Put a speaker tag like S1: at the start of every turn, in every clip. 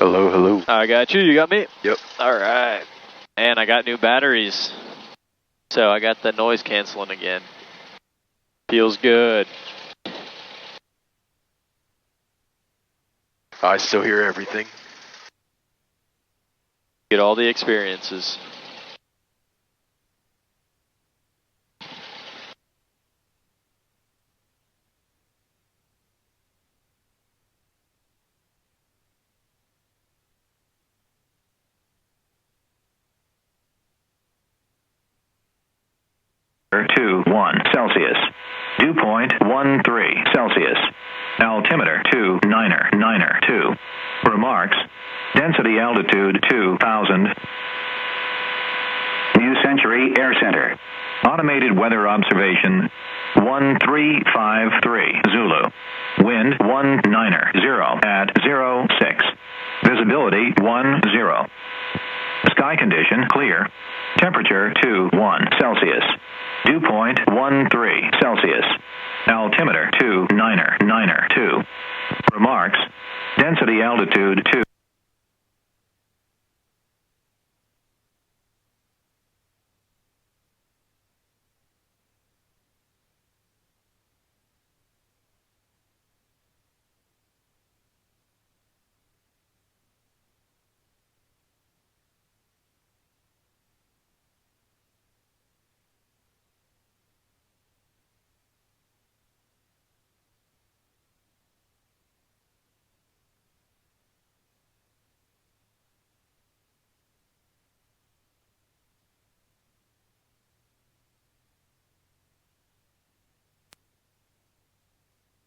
S1: Hello, hello.
S2: I got you, you got me?
S1: Yep.
S2: Alright. And I got new batteries. So I got the noise canceling again. Feels good.
S1: I still hear everything.
S2: Get all the experiences.
S3: Two 1 Celsius. Dew point 13 Celsius. Altimeter 2 Remarks. Density altitude 2000. New Century Air Center. Automated weather observation 1353 Zulu. Wind 190 at 06. Visibility 10. Sky condition clear. Temperature 21 Celsius. Dew point 13 Celsius. Altimeter 2992. Remarks. Density altitude 2.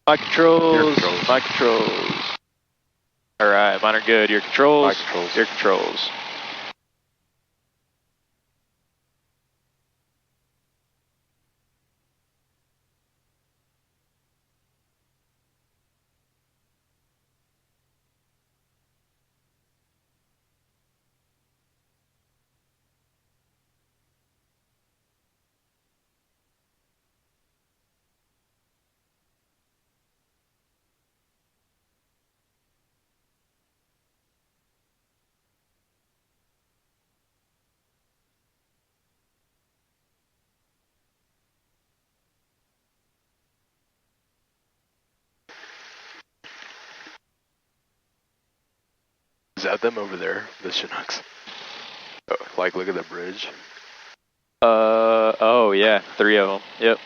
S2: My controls. My controls. Alright, mine are good. Your controls.
S1: My controls.
S2: Your controls.
S1: Is that them over there, the Chinooks? Oh, like, look at the bridge.
S2: Oh yeah, 3 of them. Yep.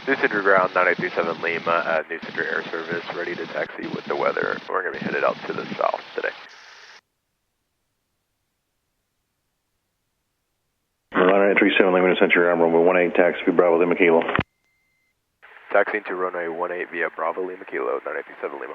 S1: New Center ground 9837 Lima at New Center Air Service, ready to taxi with the weather. We're going to be headed out to the south today.
S4: 9837 Lima, New Center ground, runway 18, taxi Bravo Lima Kilo.
S1: Taxiing to runway 18 via Bravo Lima Kilo, 9837 Lima.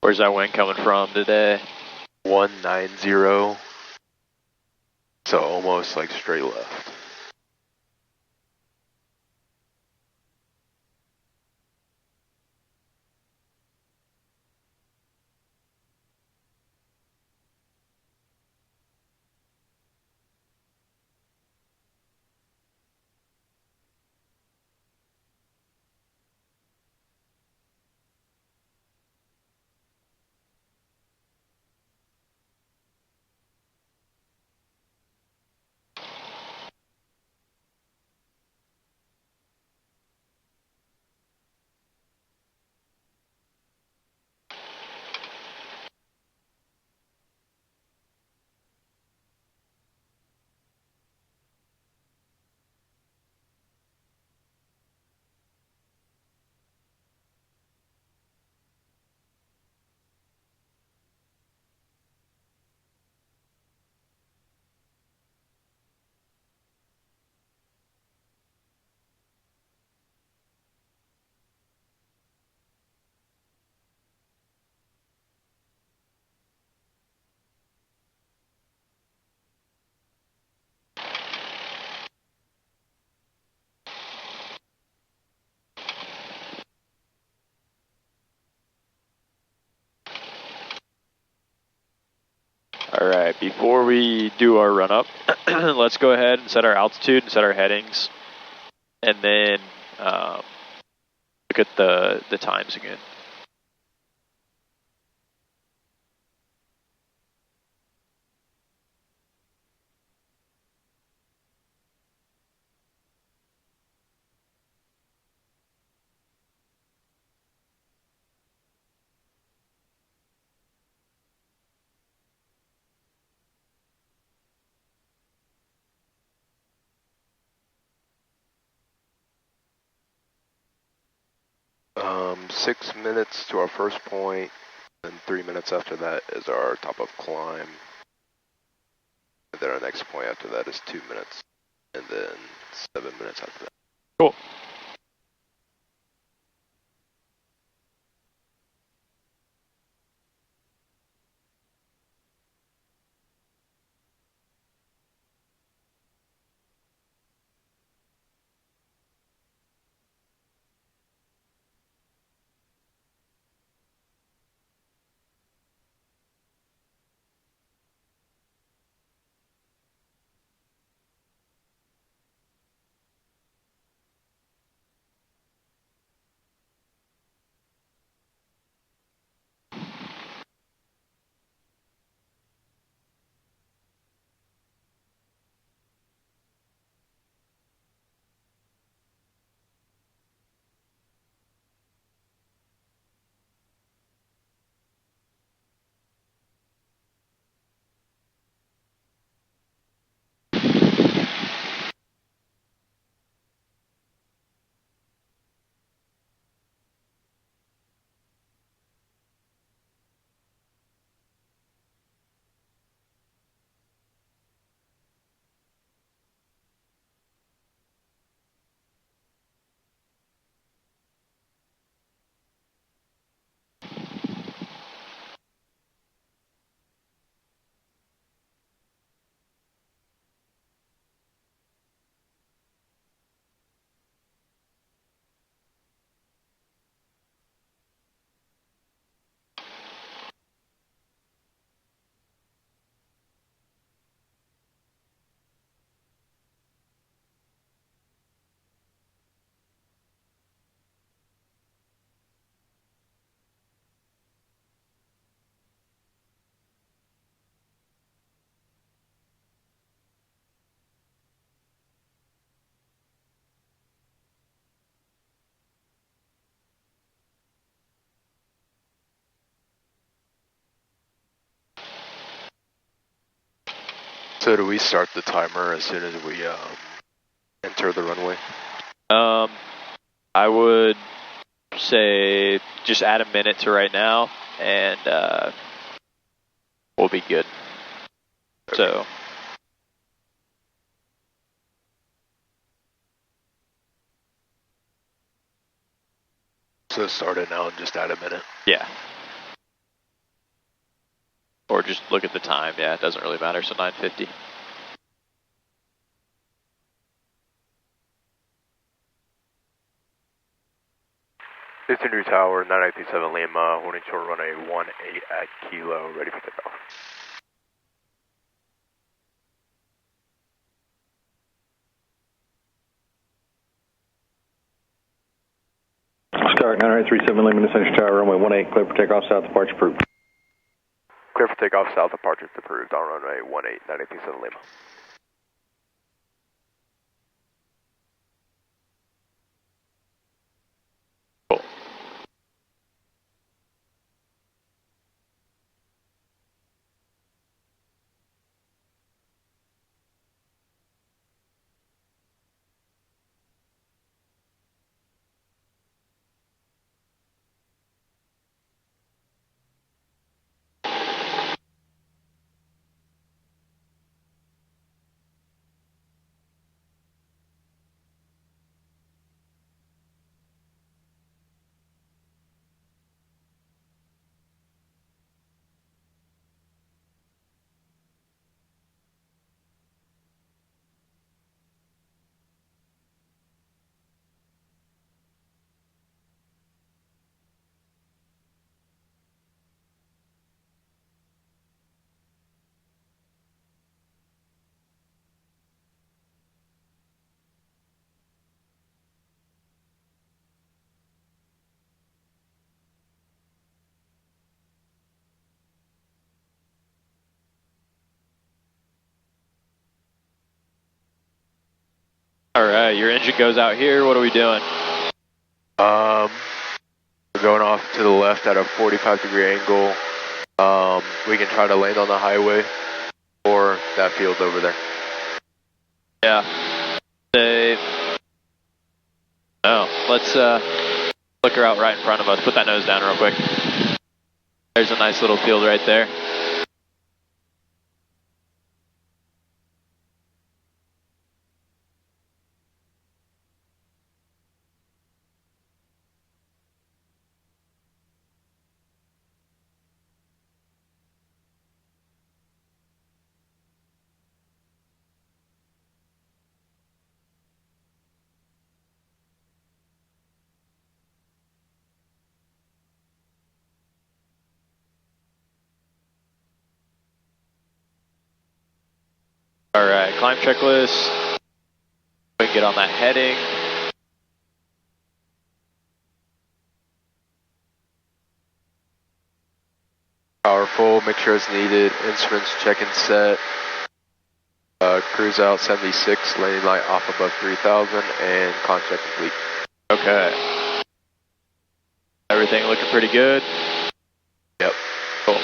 S2: Where's that wind coming from today?
S1: 190. So almost like straight left.
S2: Alright, before we do our run up, let's go ahead and set our altitude and set our headings. And then look at the times again.
S1: Um, 6 minutes to our first point, and 3 minutes after that is our top of climb. And then our next point after that is 2 minutes, and then 7 minutes after that.
S2: Cool.
S1: So do we start the timer as soon as we enter the runway?
S2: I would say just add a minute to right now, and we'll be good. So.
S1: So start it now and just add a minute.
S2: Yeah. Or just look at the time. Yeah, it doesn't really matter. So 9:50.
S1: Houston New Tower, 9937 Lima, holding short runway 18 at Kilo, ready for takeoff.
S4: Start 9937 Lima, Central Tower, runway 18, clear for takeoff, south departure approved.
S1: Clear for takeoff, south departure approved on runway 18, 9937 Lima.
S2: Cool. All right, your engine goes out here. What are we doing?
S1: We're going off to the left at a 45-degree angle. We can try to land on the highway or that field over there.
S2: Yeah. Let's look her out right in front of us. Put that nose down real quick. There's a nice little field right there. All right, climb checklist. We can get on that heading.
S1: Powerful, make sure it's needed. Instruments check and set. Cruise out 76, landing light off above 3000, and climb check complete.
S2: Okay. Everything looking pretty good?
S1: Yep.
S2: Cool.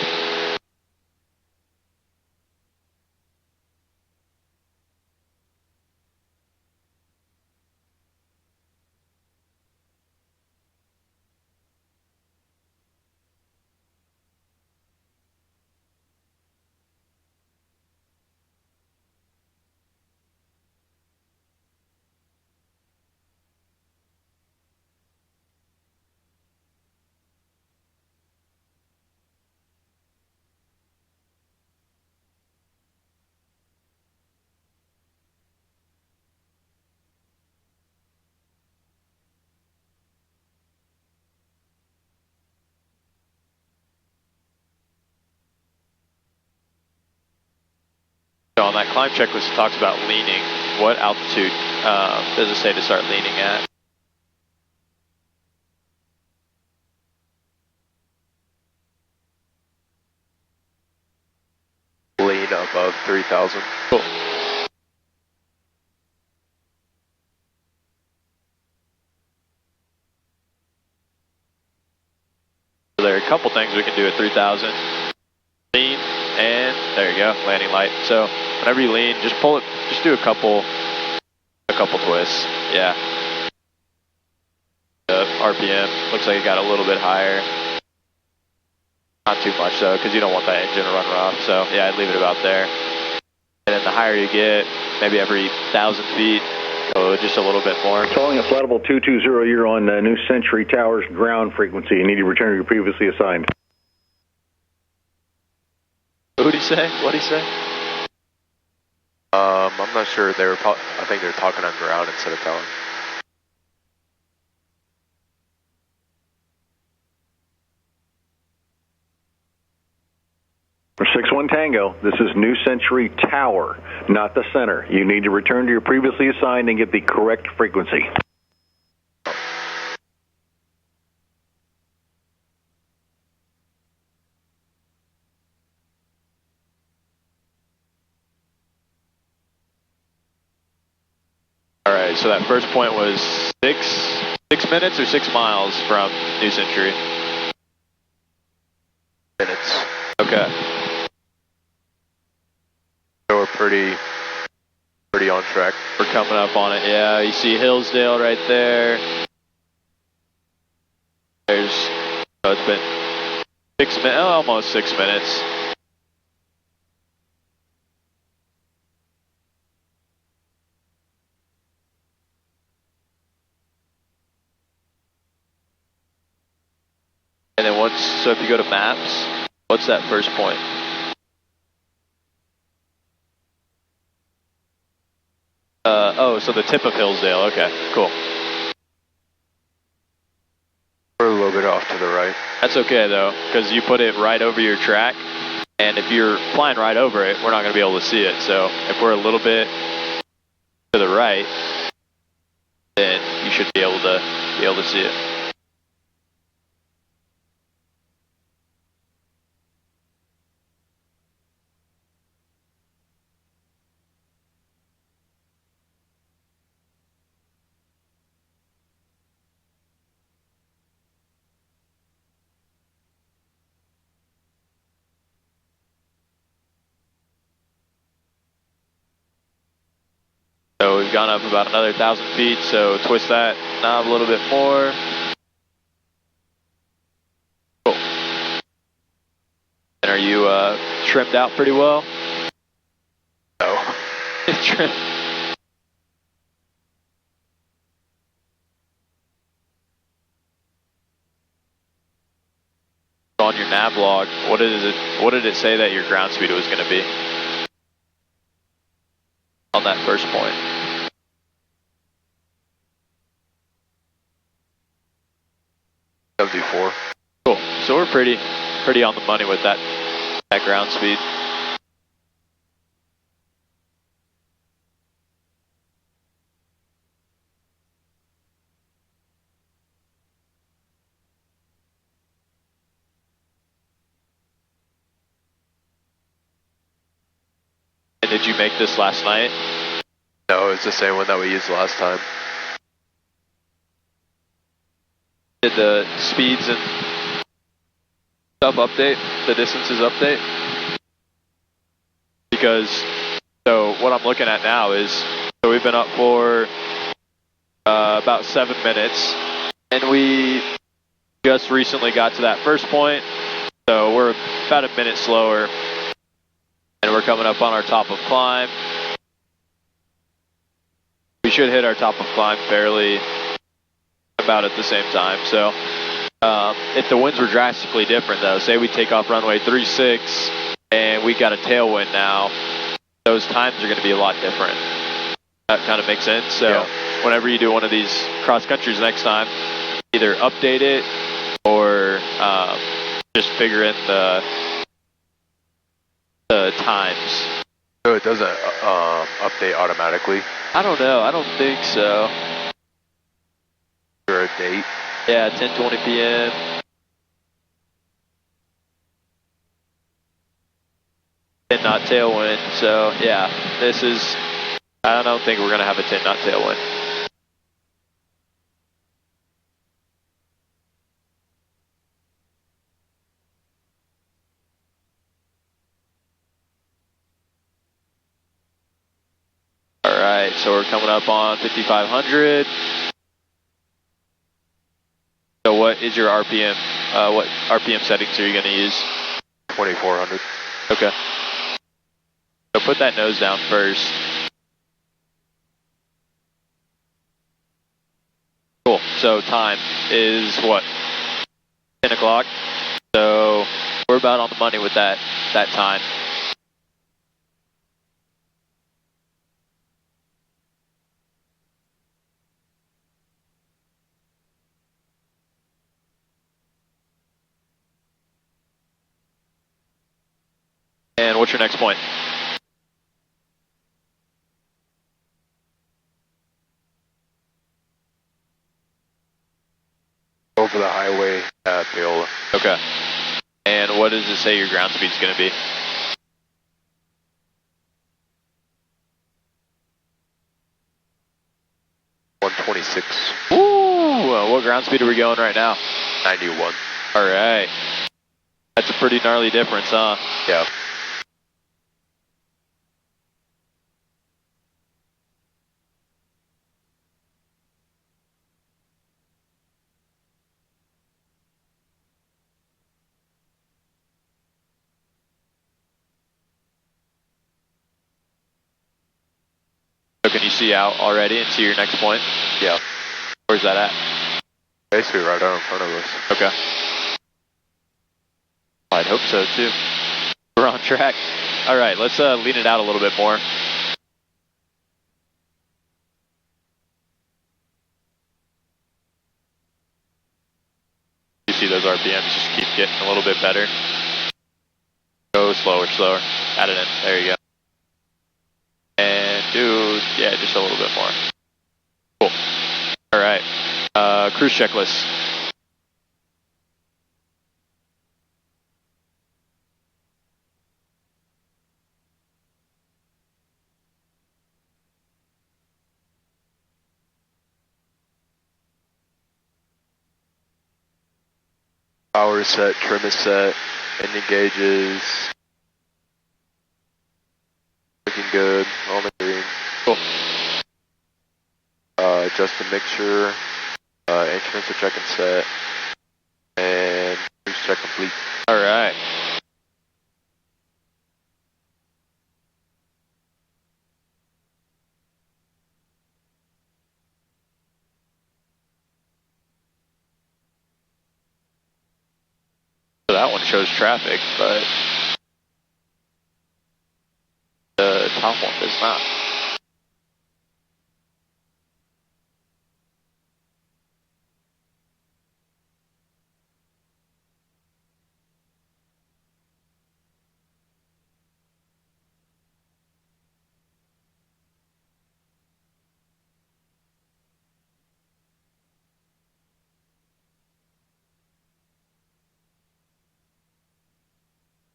S2: So on that climb checklist, it talks about leaning. What altitude does it say to start leaning at?
S1: Lean above 3000.
S2: Cool. So there are a couple things we can do at 3000. Lean, and there you go, landing light. So whenever you lean, just pull it, just do a couple twists. Yeah. The RPM looks like it got a little bit higher. Not too much though, because you don't want that engine to run rough. So yeah, I'd leave it about there. And then the higher you get, maybe every 1,000 feet, go just a little bit more.
S4: Calling a flattable 220, you're on New Century Towers ground frequency. You need to return to your previously assigned.
S2: What'd he say? What'd he say?
S1: I'm not sure. I think they're talking on ground instead of tower.
S4: For 61 Tango, this is New Century Tower, not the center. You need to return to your previously assigned and get the correct frequency.
S2: All right, so that first point was 6 minutes or 6 miles from New Century?
S1: Minutes.
S2: Okay.
S1: So we're pretty on track.
S2: We're coming up on it, yeah. You see Hillsdale right there. It's been 6 minutes, almost 6 minutes. And then so if you go to maps, what's that first point? So the tip of Hillsdale, okay, cool.
S1: We're a little bit off to the right.
S2: That's okay though, because you put it right over your track, and if you're flying right over it, we're not going to be able to see it. So if we're a little bit to the right, then you should be able to see it. gone up about another 1,000 feet, so twist that knob a little bit more. Cool. And are you trimmed out pretty well?
S1: No.
S2: Trimmed. On your nav log, what did it say that your ground speed was going to be on that first point?
S1: W4.
S2: Cool. So we're pretty on the money with that ground speed. And did you make this last night?
S1: No, it's the same one that we used last time.
S2: Did the speeds and stuff update, the distances update? Because, so what I'm looking at now is, so we've been up for about 7 minutes, and we just recently got to that first point, so we're about a minute slower, and we're coming up on our top of climb. We should hit our top of climb fairly about at the same time. So if the winds were drastically different though, say we take off runway 36 and we got a tailwind now, those times are going to be a lot different. That kind of makes sense. So yeah. Whenever you do one of these cross countries next time, either update it or just figure in the times.
S1: So it doesn't update automatically?
S2: I don't know. I don't think so.
S1: Or a date?
S2: Yeah, 10:20 p.m. And not tailwind. So yeah, this is. I don't think we're gonna have a 10 knot tailwind. All right, so we're coming up on 5,500. So what is your RPM? What RPM settings are you going to use?
S1: 2,400.
S2: Okay. So put that nose down first. Cool. So time is what? 10 o'clock. So we're about on the money with that time. And what's your next point?
S1: Over the highway at Paola.
S2: Okay. And what does it say your ground speed's going to be?
S1: $126.
S2: Ooh, what ground speed are we going right now?
S1: 91.
S2: All right. That's a pretty gnarly difference, huh?
S1: Yeah.
S2: So can you see out already and see your next point?
S1: Yeah.
S2: Where's that at?
S1: Basically right out in front of us.
S2: Okay. I'd hope so too. We're on track. All right, let's lean it out a little bit more. You see those RPMs just keep getting a little bit better. Go slower, slower. Add it in. There you go. And do, yeah, just a little bit more. Cool. All right. Cruise checklist.
S1: Power is set, trim is set, engine gauges. Looking good, all the green.
S2: Cool.
S1: adjust the mixture, instruments are check and set, and cruise check complete.
S2: All right. So that one shows traffic, but the top one does not.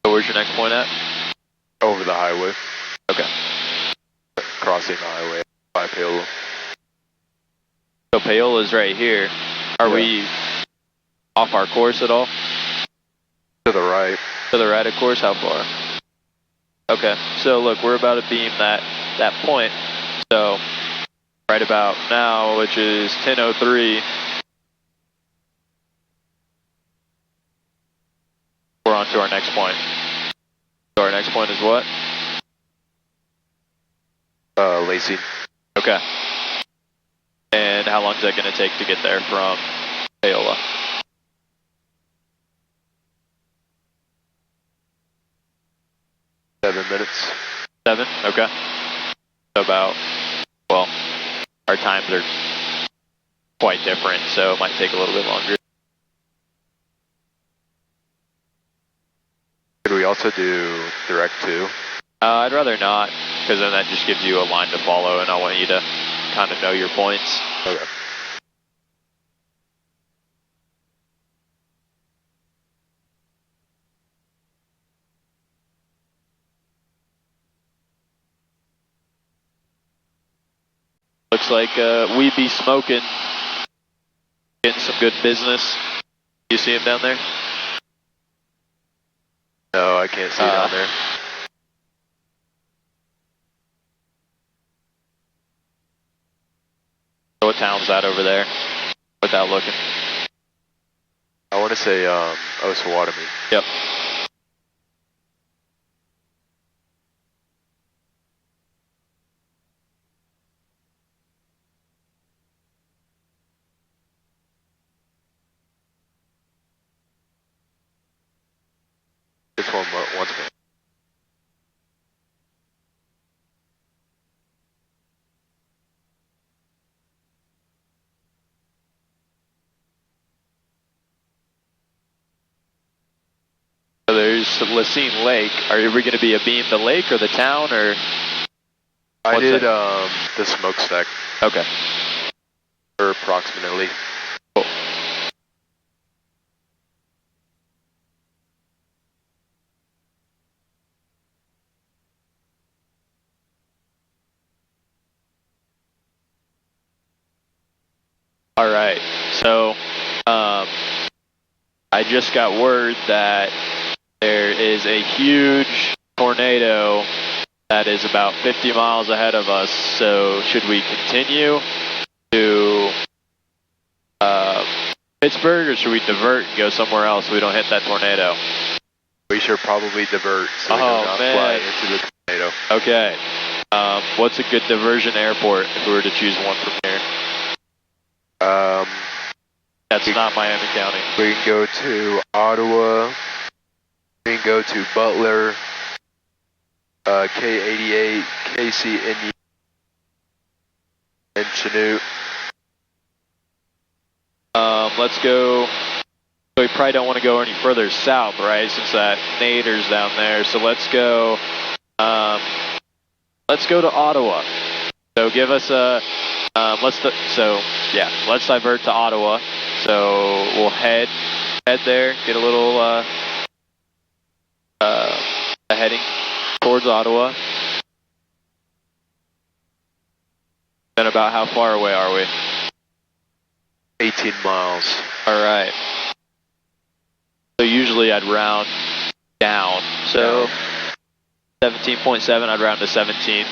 S2: So where's your next point at?
S1: Over the highway.
S2: Okay.
S1: Crossing the highway by Paola.
S2: So Paola's right here. Are we off our course at all?
S1: To the right.
S2: To the right of course? How far? Okay. So look, we're about to beam that point. So right about now, which is 10:03. We're on to our next point. So our next point is what?
S1: Lacey.
S2: Okay. And how long is that going to take to get there from Paola?
S1: minutes.
S2: 7? Okay. So about, well, our times are quite different, so it might take a little bit longer.
S1: Could we also do direct 2?
S2: I'd rather not, because then that just gives you a line to follow, and I want you to kind of know your points.
S1: Okay.
S2: Looks like we be smoking, getting some good business. You see him down there?
S1: No, I can't see down there.
S2: What town's that over there? Without looking.
S1: I want to say Osawatomie.
S2: Yep.
S1: This one once more.
S2: So there's Lacine Lake. Are we going to be abeam the lake or the town, or?
S1: I did the smokestack.
S2: Okay.
S1: Or approximately.
S2: Cool. All right. So, I just got word that there is a huge tornado that is about 50 miles ahead of us. So should we continue to Pittsburgh, or should we divert and go somewhere else so we don't hit that tornado?
S1: We should probably divert so we do not fly into the tornado.
S2: Okay. What's a good diversion airport if we were to choose one from here? That's not Miami County.
S1: We can go to Ottawa. We can go to Butler, K88, KC, and Chanute.
S2: Let's go. So we probably don't want to go any further south, right? Since that Nader's down there. So let's go. Let's go to Ottawa. So give us a. Let's divert to Ottawa. So we'll head there, get a little heading towards Ottawa. Then about how far away are we?
S1: 18 miles.
S2: All right. So usually I'd round down. So 17.7, I'd round to 17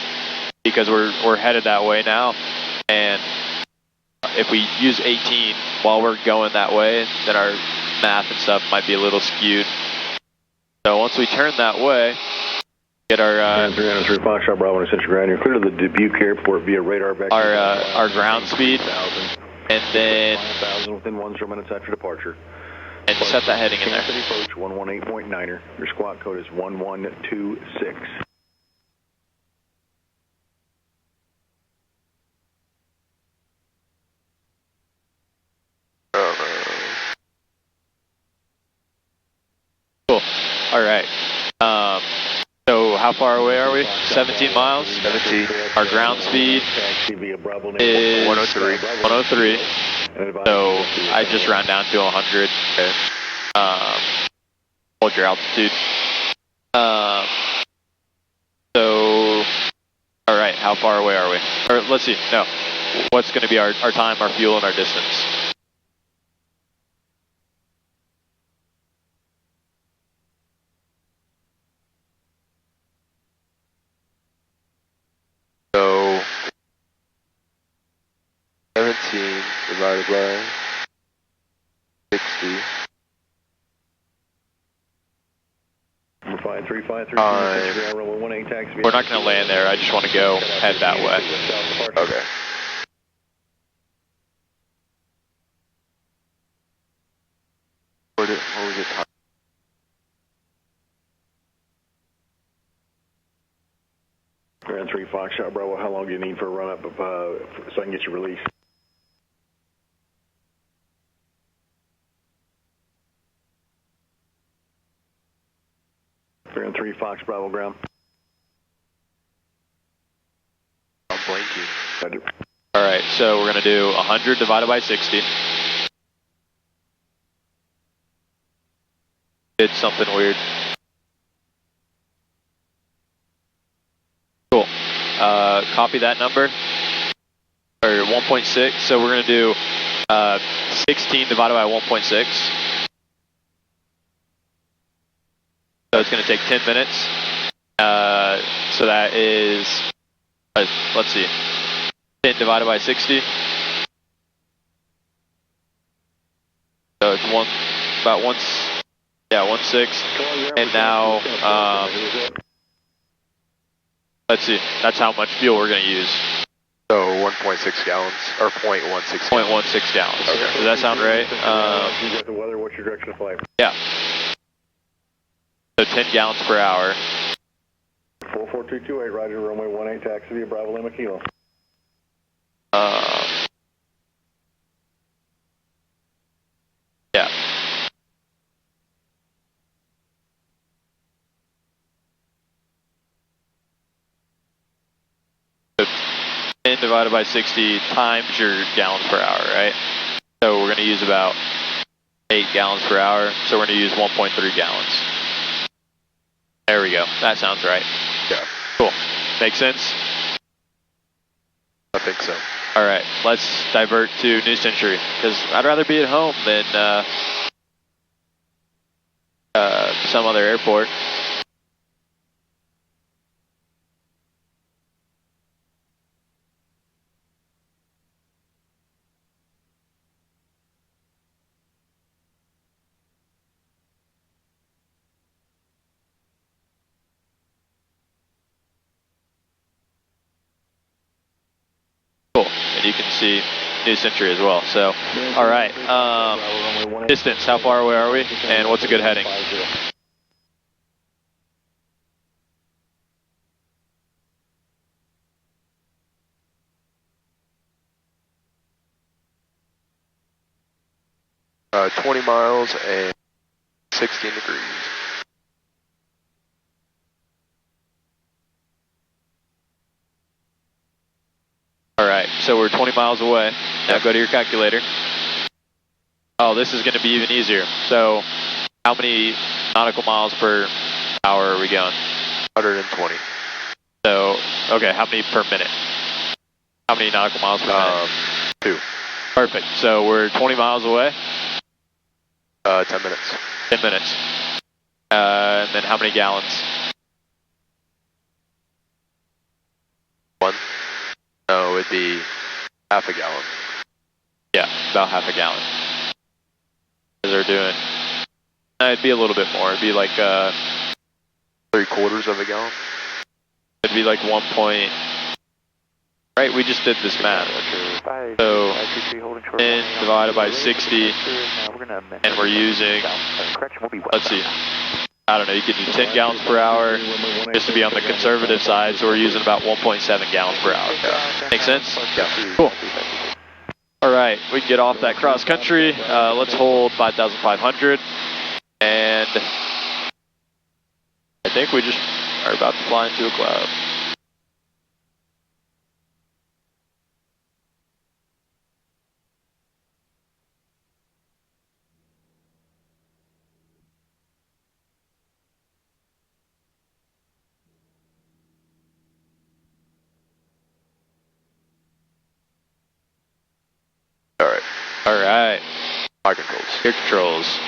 S2: because we're headed that way now. And If we use 18 while we're going that way, then our math and stuff might be a little skewed. So once we turn that way, get our
S4: 303 Foxtrot Bravo and Central Ground. You're clear to the Dubuque Airport via radar back.
S2: our ground speed, and then
S4: 5,000 within 10 minutes after departure.
S2: And set that heading in there.
S4: City approach 118.9er. Your squawk code is 1126.
S2: Cool. All right. So how far away are we? 17 miles?
S1: 17.
S2: Our ground speed is
S1: 103.
S2: 103. So I just round down to 100.
S1: Okay.
S2: Hold your altitude. So, all right, how far away are we? Or let's see, no. What's going to be our time, our fuel, and our distance?
S1: So 17 divided by 60.
S4: 5353.
S2: We're not going to land there. I just want to go head that way.
S1: Okay. What was it?
S4: Grand 3 Foxtrot Bravo, how long do you need for a run up so I can get you released? Grand 3 Fox Bravo ground.
S1: I'm blanking.
S2: All right, so we're going to do 100 divided by 60. Did something weird. Cool. Copy that number, or 1.6. So we're going to do 16 divided by 1.6. So it's going to take 10 minutes. So that is, let's see, 10 divided by 60. So it's about 1.6. And now, let's see, that's how much fuel we're going to use.
S1: So 1.6 gallons, or 0.16.
S2: 0.16 gallons.
S1: Okay.
S2: Does that sound right?
S4: You got the weather, what's your direction of flight?
S2: Yeah. So 10 gallons per hour.
S4: 44228, Roger, runway 18, taxi via Bravo Lima Kilo.
S2: Yeah. So 10 divided by 60 times your gallons per hour, right? So we're going to use about 8 gallons per hour. So we're going to use 1.3 gallons. There we go. That sounds right.
S1: Yeah.
S2: Cool. Makes sense?
S1: I think so.
S2: All right. Let's divert to New Century, because I'd rather be at home than some other airport. Cool. And you can see New Century as well. So, all right. Distance, how far away are we? And what's a good heading?
S1: Uh, 20 miles and 16 degrees.
S2: All right, so we're 20 miles away. Now go to your calculator. Oh, this is going to be even easier. So how many nautical miles per hour are we going?
S1: 120.
S2: So, okay, how many per minute? How many nautical miles per minute?
S1: 2.
S2: Perfect. So we're 20 miles away.
S1: 10 minutes.
S2: 10 minutes. And then how many gallons?
S1: 1. No, it'd be half a gallon.
S2: about half a gallon. They're doing, it'd be a little bit more. It'd be like
S1: 3/4 of a gallon.
S2: It'd be like 1 point. Right, we just did this math. So 10 divided by 60, and we're using, let's see, I don't know, you could do 10 gallons per hour just to be on the conservative side, so we're using about 1.7 gallons per hour. Make sense?
S1: Yeah.
S2: Cool. All right, we can get off that cross country. Let's hold 5,500, and I think we just are about to fly into a cloud. All right.
S1: Fire controls.
S2: Gear controls.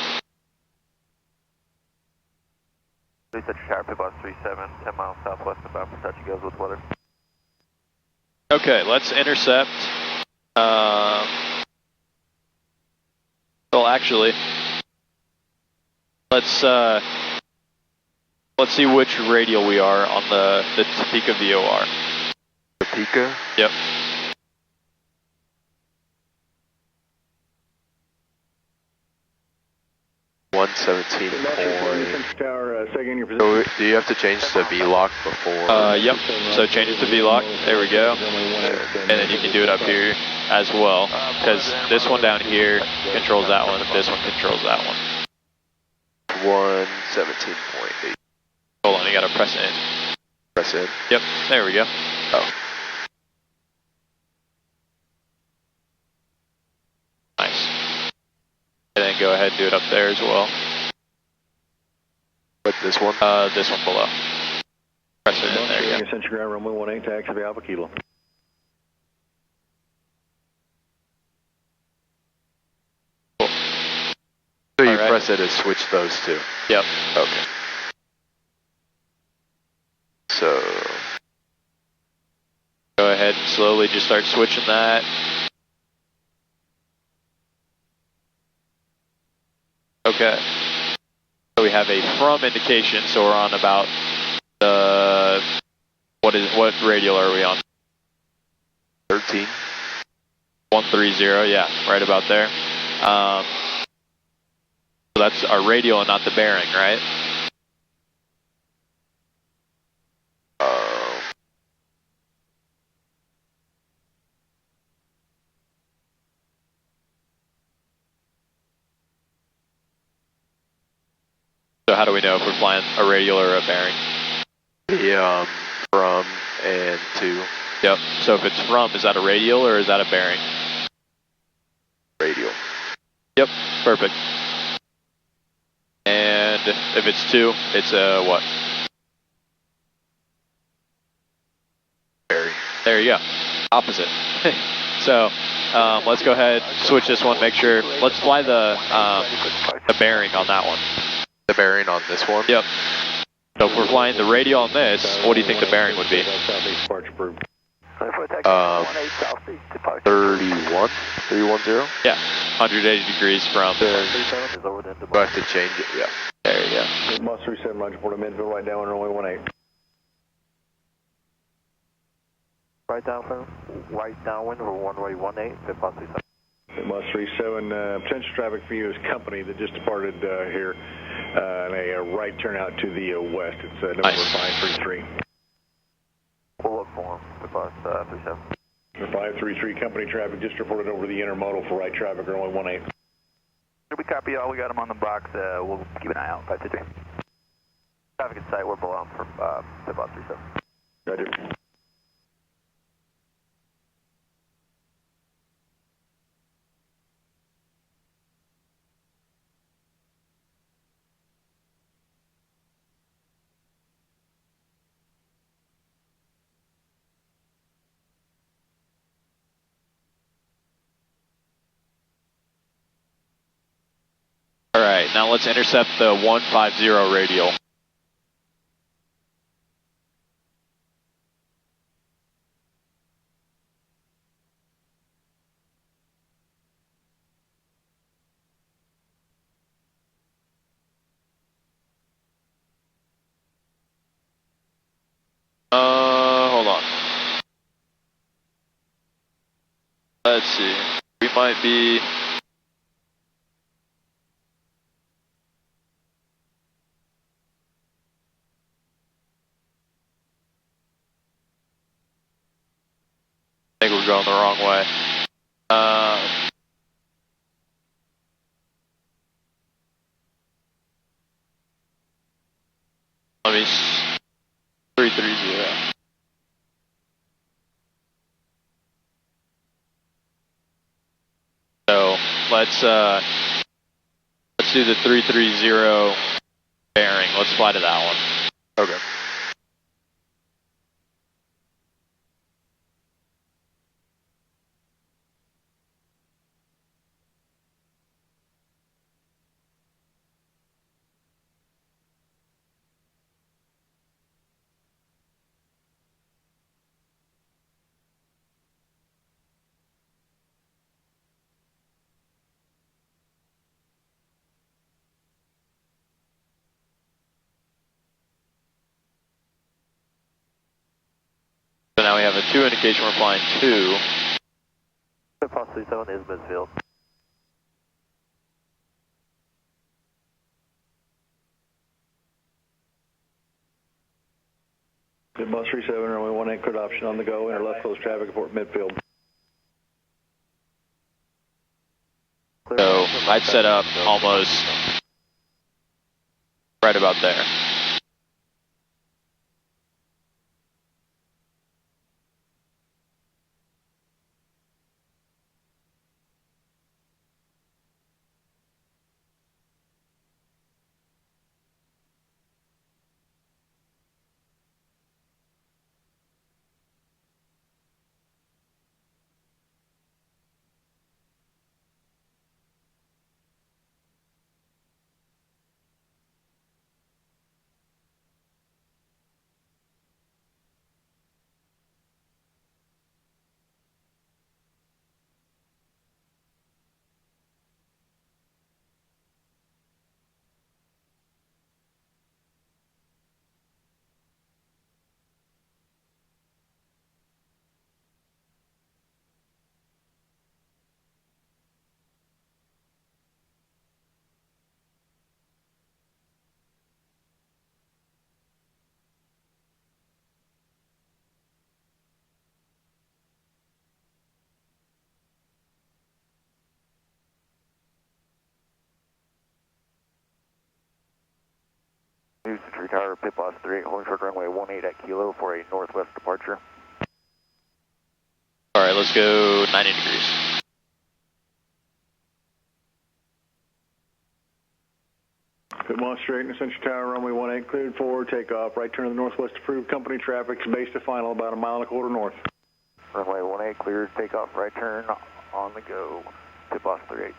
S5: Reset your tower, bus 37, 10 miles southwest of bound for touch and goes with weather.
S2: Okay, let's intercept. Well, actually, let's see which radial we are on the Topeka VOR.
S1: Topeka?
S2: Yep.
S1: So do you have to change the V-lock before?
S2: Yep. So change it to V-lock. There we go. And then you can do it up here as well, because this one down here controls that one. This one controls that one.
S1: 117.8.
S2: Hold on, you gotta press in.
S1: Press in.
S2: Yep. There we go.
S1: Oh.
S2: Nice. And then go ahead and do it up there as well.
S1: But this one?
S2: This one below. Press it in there, yeah.
S4: Central ground runway 18, taxi to Alpha Kilo.
S2: Cool.
S1: So you press it to switch those two?
S2: Yep.
S1: Okay. So...
S2: go ahead and slowly just start switching that. Okay. So we have a from indication, so we're on about the, what radial are we on?
S1: 13.
S2: 130, yeah, right about there. So that's our radial and not the bearing, right? So how do we know if we're flying a radial or a bearing?
S1: The from and to.
S2: Yep. So if it's from, is that a radial or is that a bearing?
S1: Radial.
S2: Yep. Perfect. And if it's to, it's a what?
S1: Bearing.
S2: There you go. Opposite. So let's go ahead, switch this one. Make sure. Let's fly the bearing on that one.
S1: The bearing on this one?
S2: Yep. So if we're flying the radial on this, what do you think the bearing would be?
S1: 31? 310?
S2: Yeah. 180 degrees from.
S1: Do I have to change it? Yeah.
S2: There you go.
S4: Bus 37, Roger, Port of Midville, right down runway 18.
S5: Right downwind over runway 18, bit bus 37.
S4: Bus 37, potential traffic for you is company that just departed here, and a right turn out to the west. It's number 533.
S5: We'll look for him, bit bus 37.
S4: 533 company traffic just reported over the intermodal for right traffic, runway 18.
S5: We copy all, we got him on the box, we'll keep an eye out, 523. Traffic in sight, we're below him for bit bus 37.
S4: Roger.
S2: All right, now let's intercept the 150 radial. Let's see. We might be. I think we're going the wrong way. Let me. 330. So let's do the 330 bearing. Let's fly to that one.
S1: Okay.
S2: So now we have a 2 indication we're flying 2.
S5: Possibly 7 is midfield.
S4: Good bus 37, runway 18, cleared option on the go, enter left close traffic, report midfield.
S2: So I'd set up almost right about there.
S5: Houston Tree Tower, pit boss 38, holding short runway 18 at Kilo for a northwest departure.
S2: Alright, let's go 90 degrees.
S4: Good bus straight in Central Tower, runway 18, cleared for takeoff, right turn to the northwest approved, company traffic, base to final, about 1.25 miles north.
S5: Runway 18, cleared, takeoff, right turn, on the go, pit boss 38.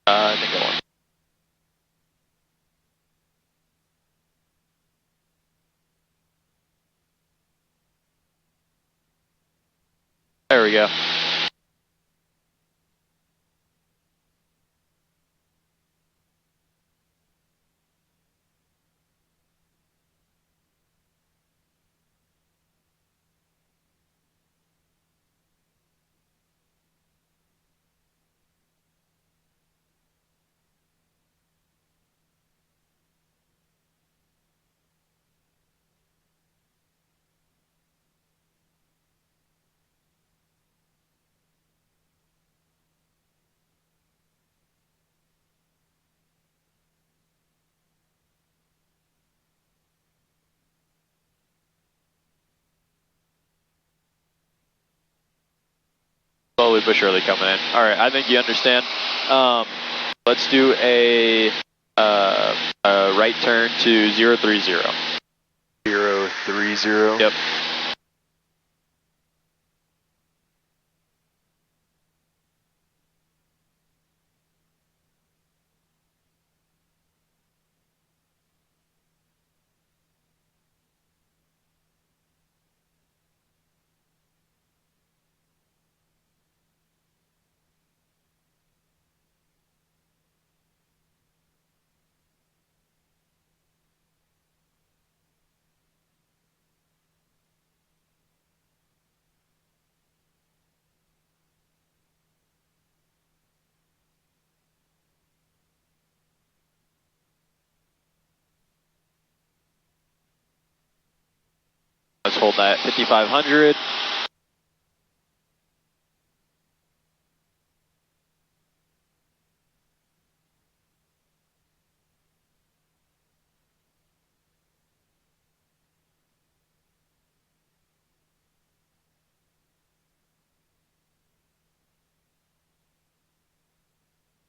S2: I think I want. There we go. slowly but surely coming in. All right, I think you understand. Let's do a right turn to 030.
S1: 030.
S2: Yep. Let's hold that 5,500.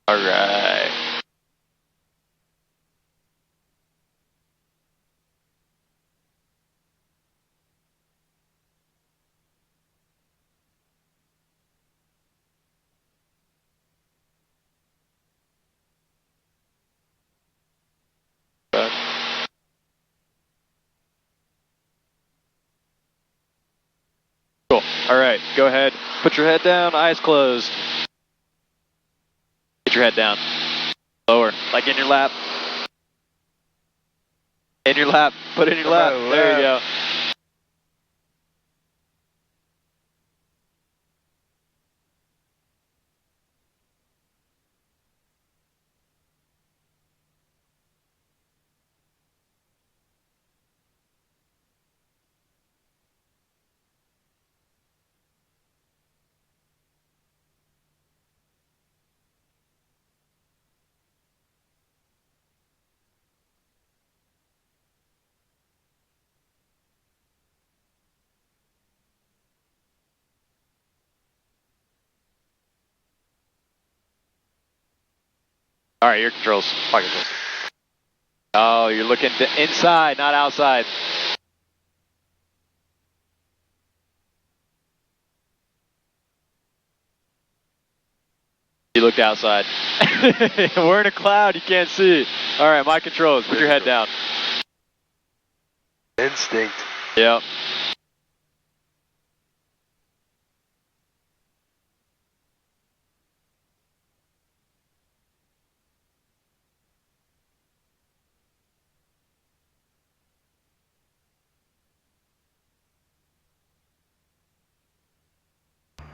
S2: All right. Cool. All right, go ahead. Put your head down, eyes closed. Get your head down. Lower, like in your lap. In your lap. Put it in your lap. There you go. All right, your controls. Pocket controls. Oh, you're looking inside, not outside. You looked outside. We're in a cloud, you can't see. All right, my controls. Put your head down.
S1: Instinct.
S2: Yep.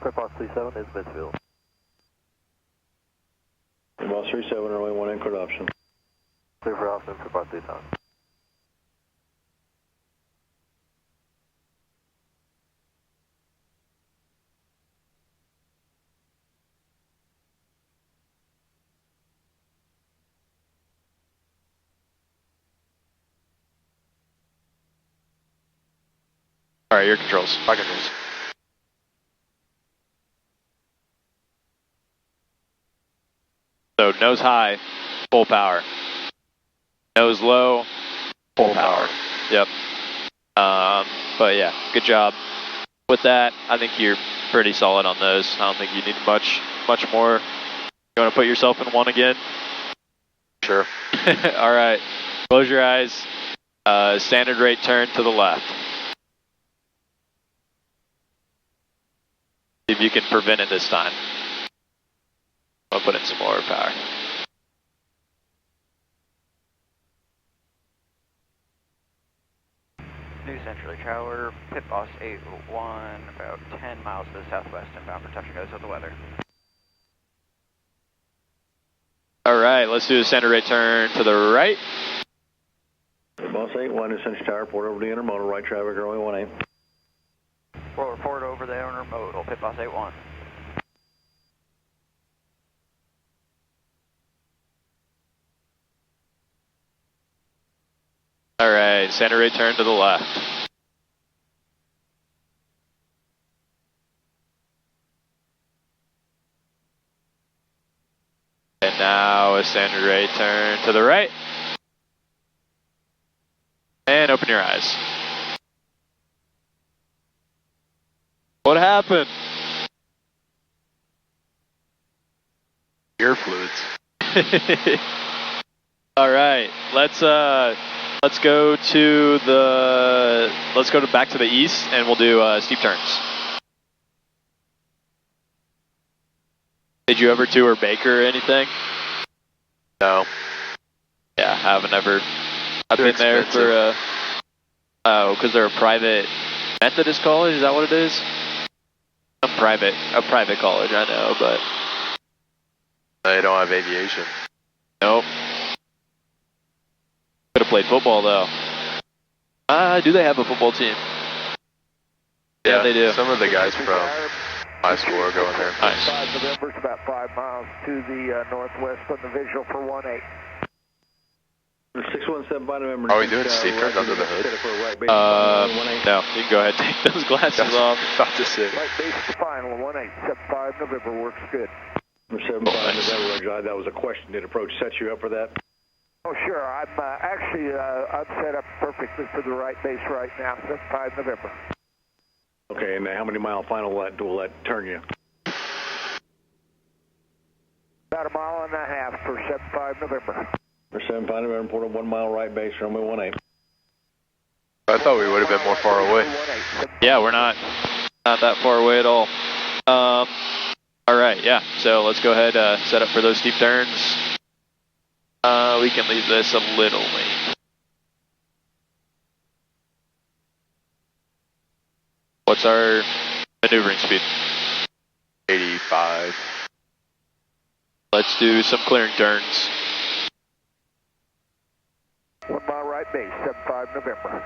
S5: Clear Boss 37 is Midfield.
S4: Boss 37, runway 1 in, clear option.
S5: Clear for option, Clear Boss 37.
S2: All right, your controls. My controls. So nose high, full power. Nose low, full power. Yep. But yeah, good job with that. I think you're pretty solid on those. I don't think you need much more. You want to put yourself in one again?
S1: Sure.
S2: All right. Close your eyes. Standard rate turn to the left. See if you can prevent it this time. I'll put in some more power.
S6: New Central Tower, Pit Boss 81, about 10 miles to the southwest, inbound for touch and goes with the weather.
S2: All right, let's do a center rate turn to the right.
S4: Boss 81, New Central Tower, port over the intermodal, right traffic, runway 18.
S6: Forward over the intermodal, Pit Boss 81.
S2: All right, center rate turn to the left. now a standard right turn to the right. And open your eyes. What happened?
S1: Air fluids.
S2: All right, let's go back to the east, and we'll do steep turns. Did you ever tour Baker or anything?
S1: No.
S2: Yeah, I haven't ever. I've
S1: Too
S2: been there
S1: expensive.
S2: for because they're a private Methodist college. Is that what it is? A private college, I know, but
S1: They don't have aviation.
S2: nope. Could have played football though. Do they have a football team? Yeah, they do.
S1: Some of the guys from high school are going there.
S2: Nice.
S5: 5 November, it's about 5 miles to the northwest on the visual for 1-8.
S4: 617 by November.
S1: Are we doing steep turns under the hood?
S2: No, you can go ahead and take those glasses off.
S1: About to say.
S5: Right base to final, 1-8, 75 November, works good.
S4: 75 November, that was a question. Did approach set you up for that?
S5: Oh, sure. I'm I'm set up perfectly for the right base right now, 75 November.
S4: Okay, and how many mile final will that turn you?
S5: About 1.5 miles for 75 November.
S4: For 75 November, port of 1 mile right base, runway 18.
S1: I thought we would have been more far away.
S2: Yeah, we're not that far away at all. All right, yeah. So let's go ahead set up for those steep turns. We can leave this a little late. What's our maneuvering speed?
S1: 85.
S2: Let's do some clearing turns.
S5: 1 mile right base, 75 November.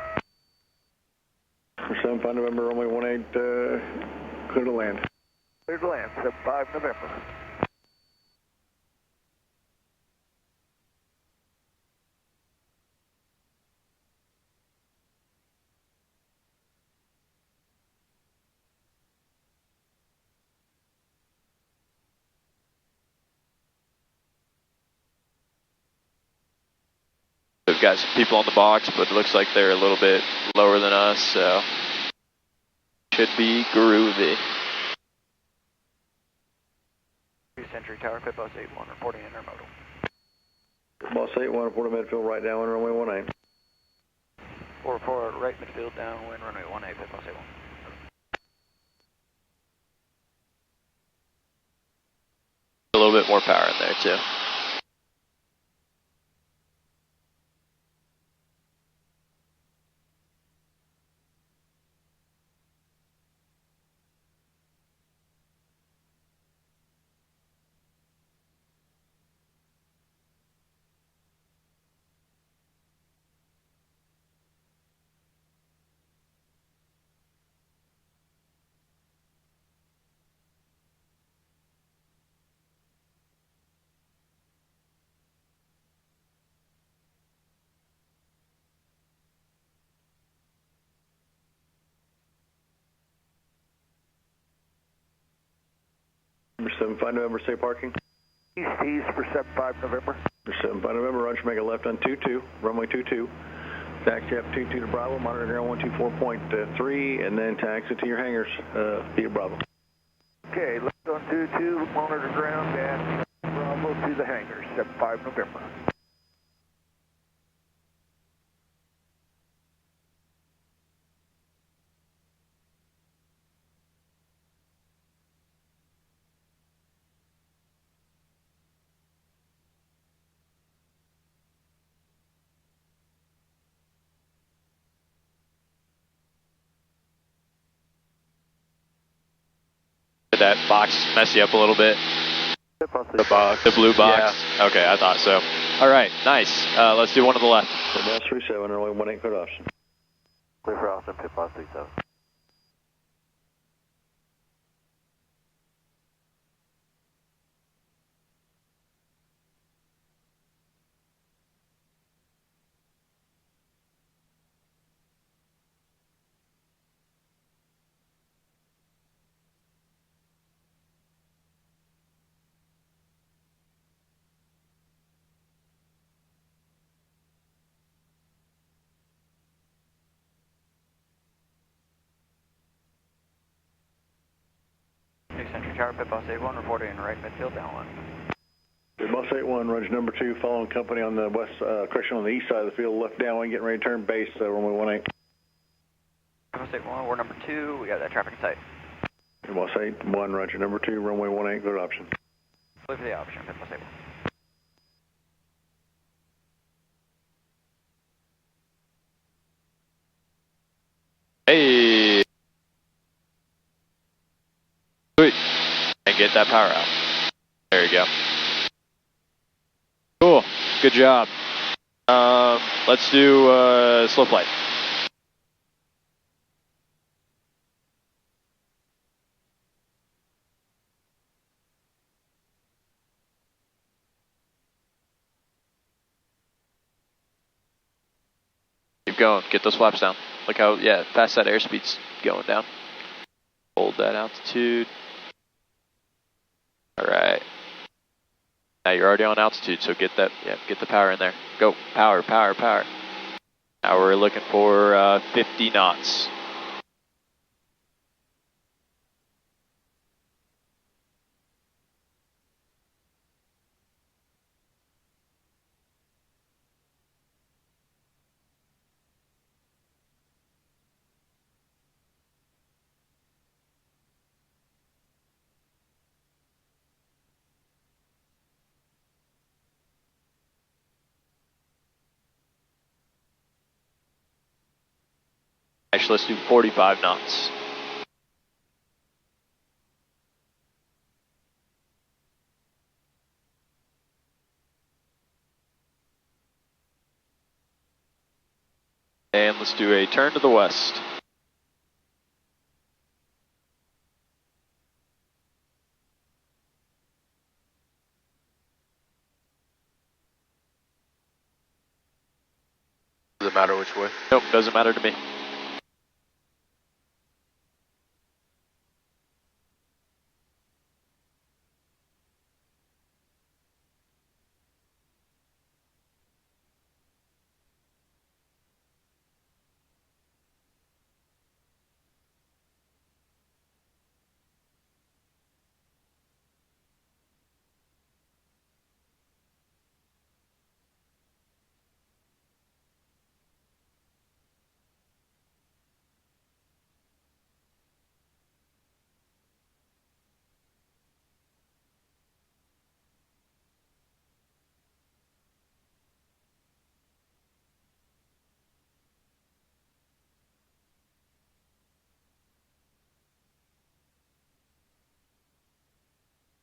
S4: For 75 November, runway 18, clear to land.
S5: Clear to land, 75 November.
S2: We've got some people on the box, but it looks like they're a little bit lower than us, so should be groovy.
S6: Century Tower, Pit Bus 81, reporting intermodal.
S4: Boss 81, report to midfield, right down, runway 18.
S6: 44, right midfield, downwind, runway 18, Pit Bus 81.
S2: A little bit more power in there, too.
S4: Number 75 November, safe parking.
S5: East for 75 November.
S4: For 75 November, run should make a left on 22, runway 22. Taxi up 22 to Bravo, monitor ground 124.3, and then taxi to your hangars via Bravo.
S5: Okay, left on 22, monitor ground, and Bravo to the hangars, 75 November.
S2: Did that box mess you up a little bit?
S1: The box.
S2: The blue box?
S1: Yeah.
S2: Okay, I thought so. All right, nice. Let's do one to the left.
S4: For Boss 37, runway 18, clear option.
S5: Clear for Austin, Pit Boss 37.
S6: Century Tower, Pit Boss 81, reporting right midfield, down 1.
S4: Pit Boss 81, Roger number 2, following company on the west, correction, on the east side of the field, left down 1, getting ready to turn base, runway 18.
S6: Pit Boss 81, we're number 2, we got that traffic in sight.
S4: Pit Boss 81, Roger number 2, runway 18, go to option.
S6: Wait for the option, Pit Boss 81.
S2: Hey! Sweet. And get that power out. There you go. Cool. Good job. Let's do slow flight. Keep going. Get those flaps down. Look how, yeah, fast that airspeed's going down. Hold that altitude. Alright. Now you're already on altitude, so get that, yeah, get the power in there. Go. Power, power, power. Now we're looking for 50 knots. Actually, let's do 45 knots. And let's do a turn to the west.
S1: Does it matter which way?
S2: Nope, doesn't matter to me.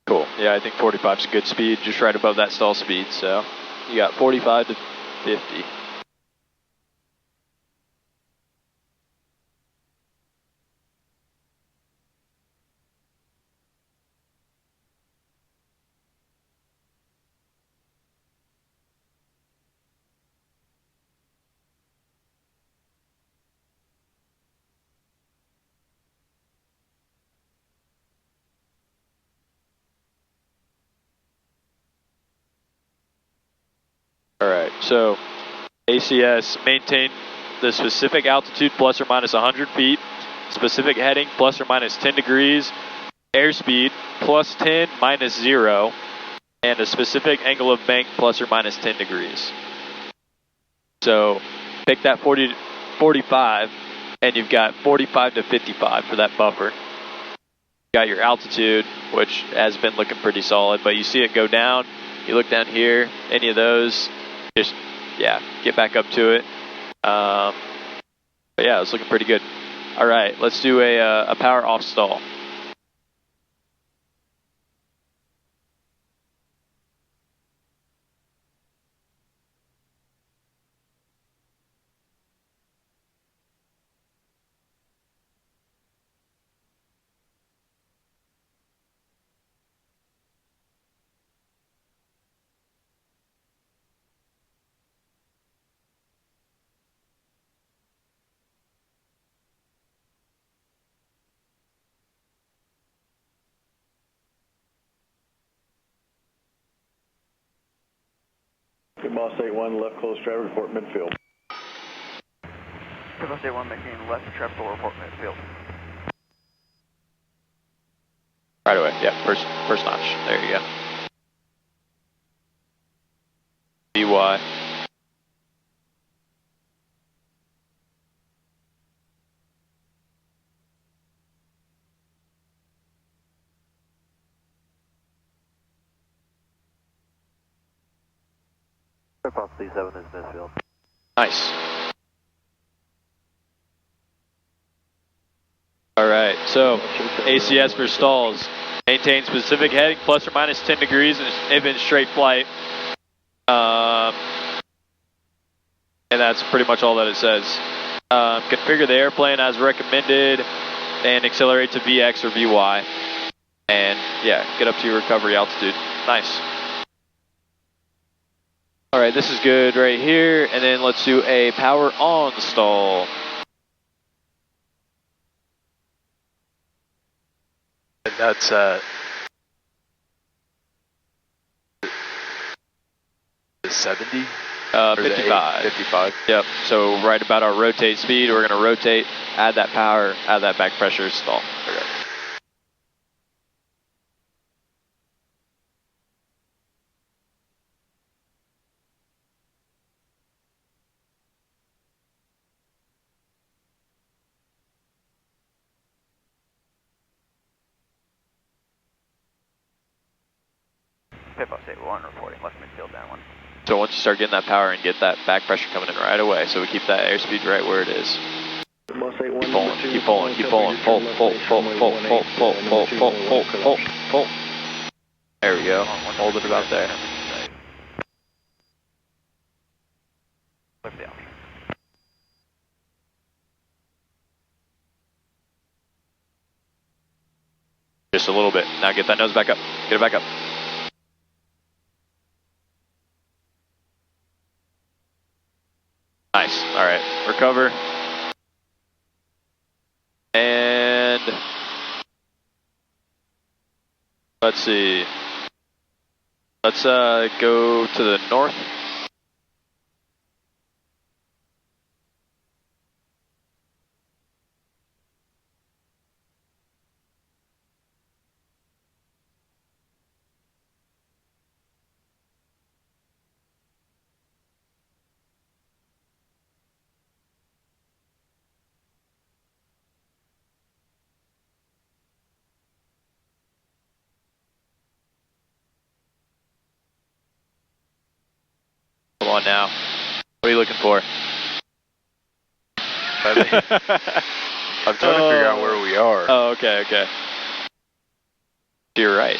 S2: Cool. Yeah, I think 45 is a good speed, just right above that stall speed. So you got 45 to 50. All right, so ACS, maintain the specific altitude plus or minus 100 feet, specific heading plus or minus 10 degrees, airspeed plus 10 minus 0, and a specific angle of bank plus or minus 10 degrees. So pick that 40 to 45, and you've got 45 to 55 for that buffer. You got your altitude, which has been looking pretty solid, but you see it go down. You look down here, any of those, just, yeah, get back up to it. But yeah, it's looking pretty good. All right, let's do a power off stall.
S4: Pit Boss 81, left close driver, report midfield.
S6: Pit Boss 81, making left trap for report midfield.
S2: Right away, yeah, first notch. There you go. BY.
S5: Takeoff C7 is Misfield.
S2: Nice. All right, so ACS for stalls. Maintain specific heading plus or minus 10 degrees if in straight flight. And that's pretty much all that it says. Configure the airplane as recommended and accelerate to VX or VY. And yeah, get up to your recovery altitude. Nice. All right, this is good right here. And then let's do a power on stall.
S1: And that's 70?
S2: 55.
S1: 55.
S2: Yep, so right about our rotate speed, we're gonna rotate, add that power, add that back pressure, stall.
S1: Okay.
S6: Pit boss 81 reporting, left midfield downwind.
S2: So once you start getting that power and get that back pressure coming in right away, so we keep that airspeed right where it is. Keep pulling, keep pulling, keep pulling, pull, pull, pull, pull, pull, pull, pull, pull, pull, pull, pull. There we go, hold it about there.
S6: Clear for the option.
S2: Just a little bit. Now get that nose back up, get it back up. Nice, all right, recover. And let's see. Let's go to the north. Come on now. What are you looking for?
S1: I'm trying to figure out where we are.
S2: Oh, okay, okay. You're right.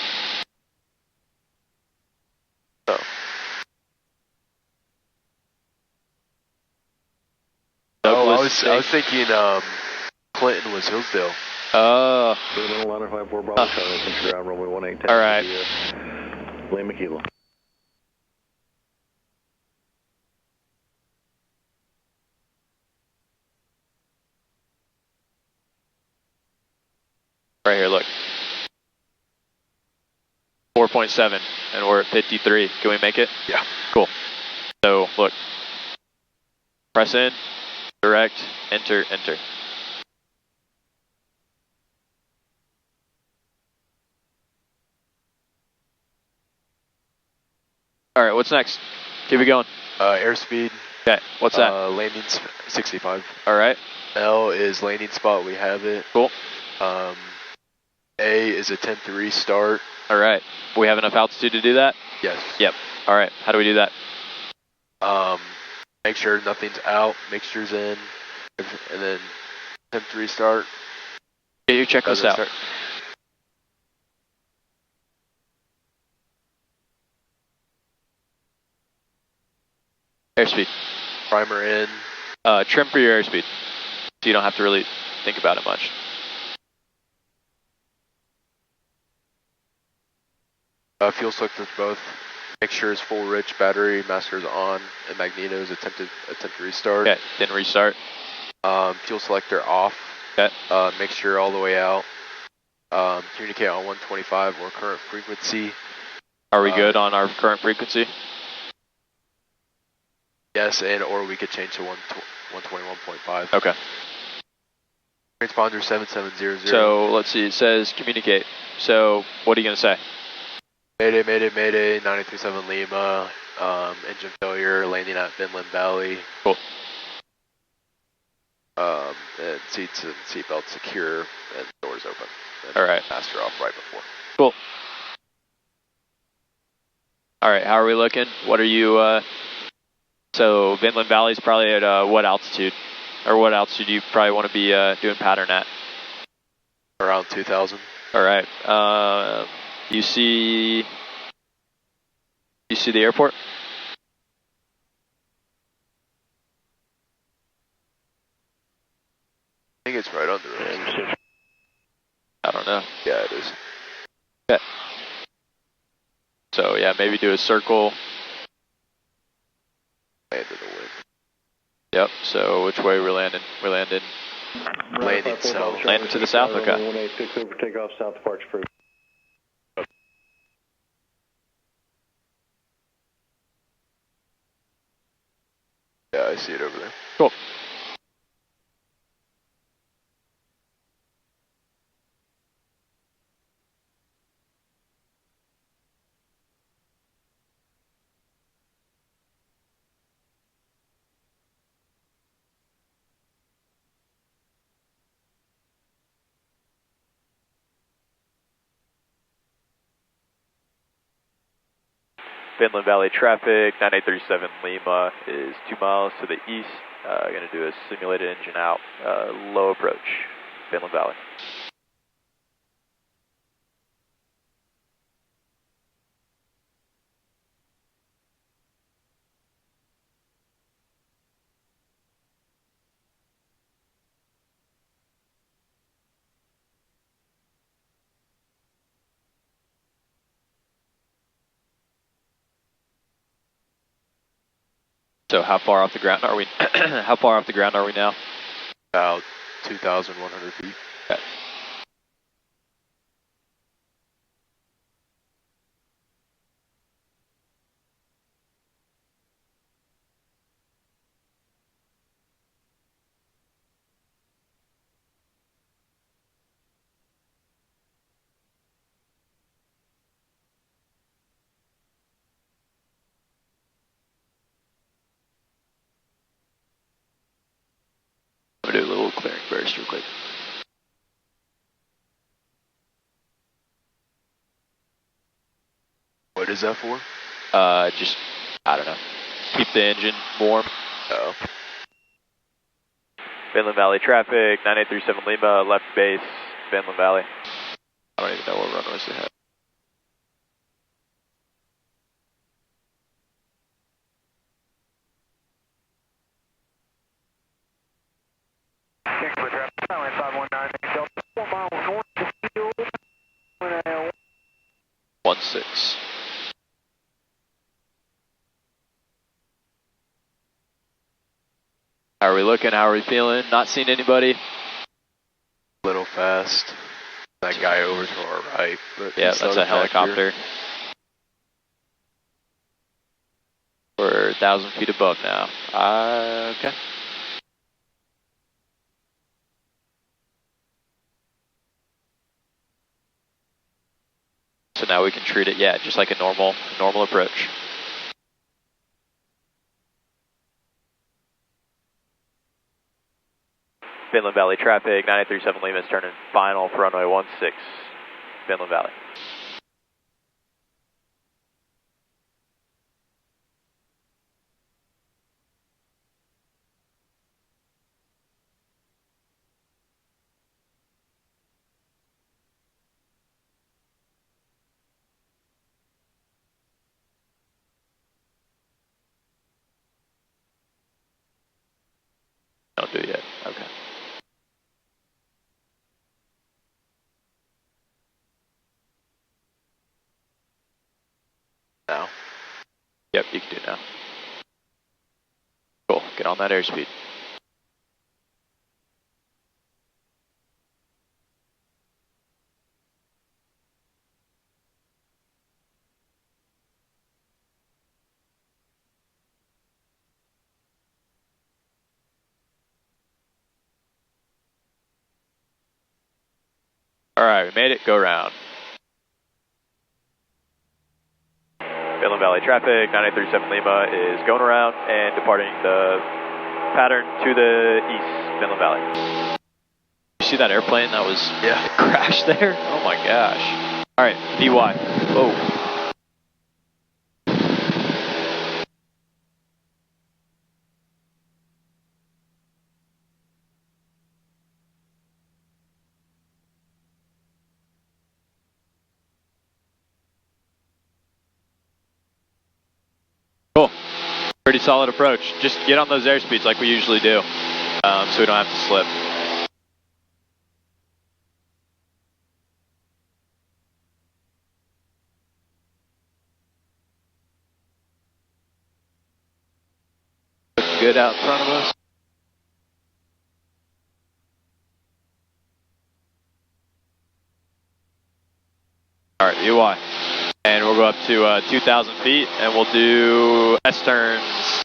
S1: Oh. I was thinking Clinton was Hillsdale.
S2: Oh.
S4: Line 54 Bravo, Charlie, ground runway 18.
S2: All right.
S4: Lee McKeever.
S2: Right here, look. 4.7, and we're at 53. Can we make it?
S1: Yeah.
S2: Cool. So, look. Press in, direct, enter, enter. All right, what's next? Keep it going.
S1: Airspeed.
S2: Okay, what's that?
S1: Landing 65.
S2: All right.
S1: L is landing spot. We have it.
S2: Cool.
S1: A is a 10-3 start.
S2: All right. We have enough altitude to do that?
S1: Yes.
S2: Yep. All right. How do we do that?
S1: Make sure nothing's out, mixture's in, and then 10-3 start.
S2: Get your checklist out.
S1: Start.
S2: Airspeed.
S1: Primer in.
S2: Trim for your airspeed, so you don't have to really think about it much.
S1: Fuel selectors both. Mixture is full rich, battery master is on, and magneto is attempt to restart.
S2: Okay, then restart.
S1: Fuel selector off.
S2: Okay.
S1: Mixture all the way out. Communicate on 125 or current frequency.
S2: Are we good on our current frequency?
S1: Yes, and or we could change to 121.5.
S2: Okay.
S1: Transponder 7700.
S2: So let's see, it says communicate. So what are you going to say?
S1: Mayday, mayday, mayday, 937 Lima, engine failure, landing at Vinland Valley.
S2: Cool.
S1: And seats and seatbelt secure, and doors open. And
S2: all right.
S1: master off right before.
S2: Cool. All right, how are we looking? What are you, so Vinland Valley's probably at what altitude? Or what altitude do you probably want to be doing pattern at?
S1: Around 2000.
S2: All right. You see the airport?
S1: I think it's right under us.
S2: I don't know.
S1: Yeah, it is.
S2: Okay. So yeah, maybe do a circle.
S1: Land in the wind.
S2: Yep, so which way we're landing? We're landing
S1: Landing south.
S2: Landing to the south, okay.
S4: 186 over takeoff, south departure approved.
S1: Yeah, I see it over there.
S2: Cool. Vinland Valley traffic, 9837 Lima is 2 miles to the east. Going to do a simulated engine out, low approach, Vinland Valley. So how far off the ground are we? How far off the ground are we now?
S1: About 2,100 feet.
S2: Okay. I'm going to do a little clearing burst real quick.
S1: What is that for?
S2: Just, I don't know, keep the engine warm.
S1: Oh.
S2: Vinland Valley traffic, 9837 Lima, left base, Vinland Valley. I don't even know what runways they have.
S5: Check for traffic, Highway 519, Delta, 4 miles north of the field,
S2: 16. How are we looking? How are we feeling? Not seeing anybody?
S1: Little fast. That guy over to our right. But
S2: Yeah,
S1: he's
S2: that's
S1: not
S2: a helicopter. We're 1,000 feet above now. Okay. So now we can treat it, yeah, just like a normal approach. Vinland Valley traffic, 9837 Lima is turning final for runway 16, Vinland Valley. Don't do it yet, okay.
S1: Now.
S2: Yep, you can do it now. Cool, get on that airspeed. Alright, we made it. Go round. Midland Valley traffic, 9837 Lima is going around and departing the pattern to the east, Midland Valley. You see that airplane that was crashed there? Oh my gosh. Alright, DY. Whoa. Cool. Pretty solid approach. Just get on those airspeeds like we usually do, so we don't have to slip. Looking good out in front of us. Alright, UI. And we'll go up to 2,000 feet and we'll do S-turns.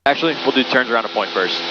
S2: Actually, we'll do turns around a point first.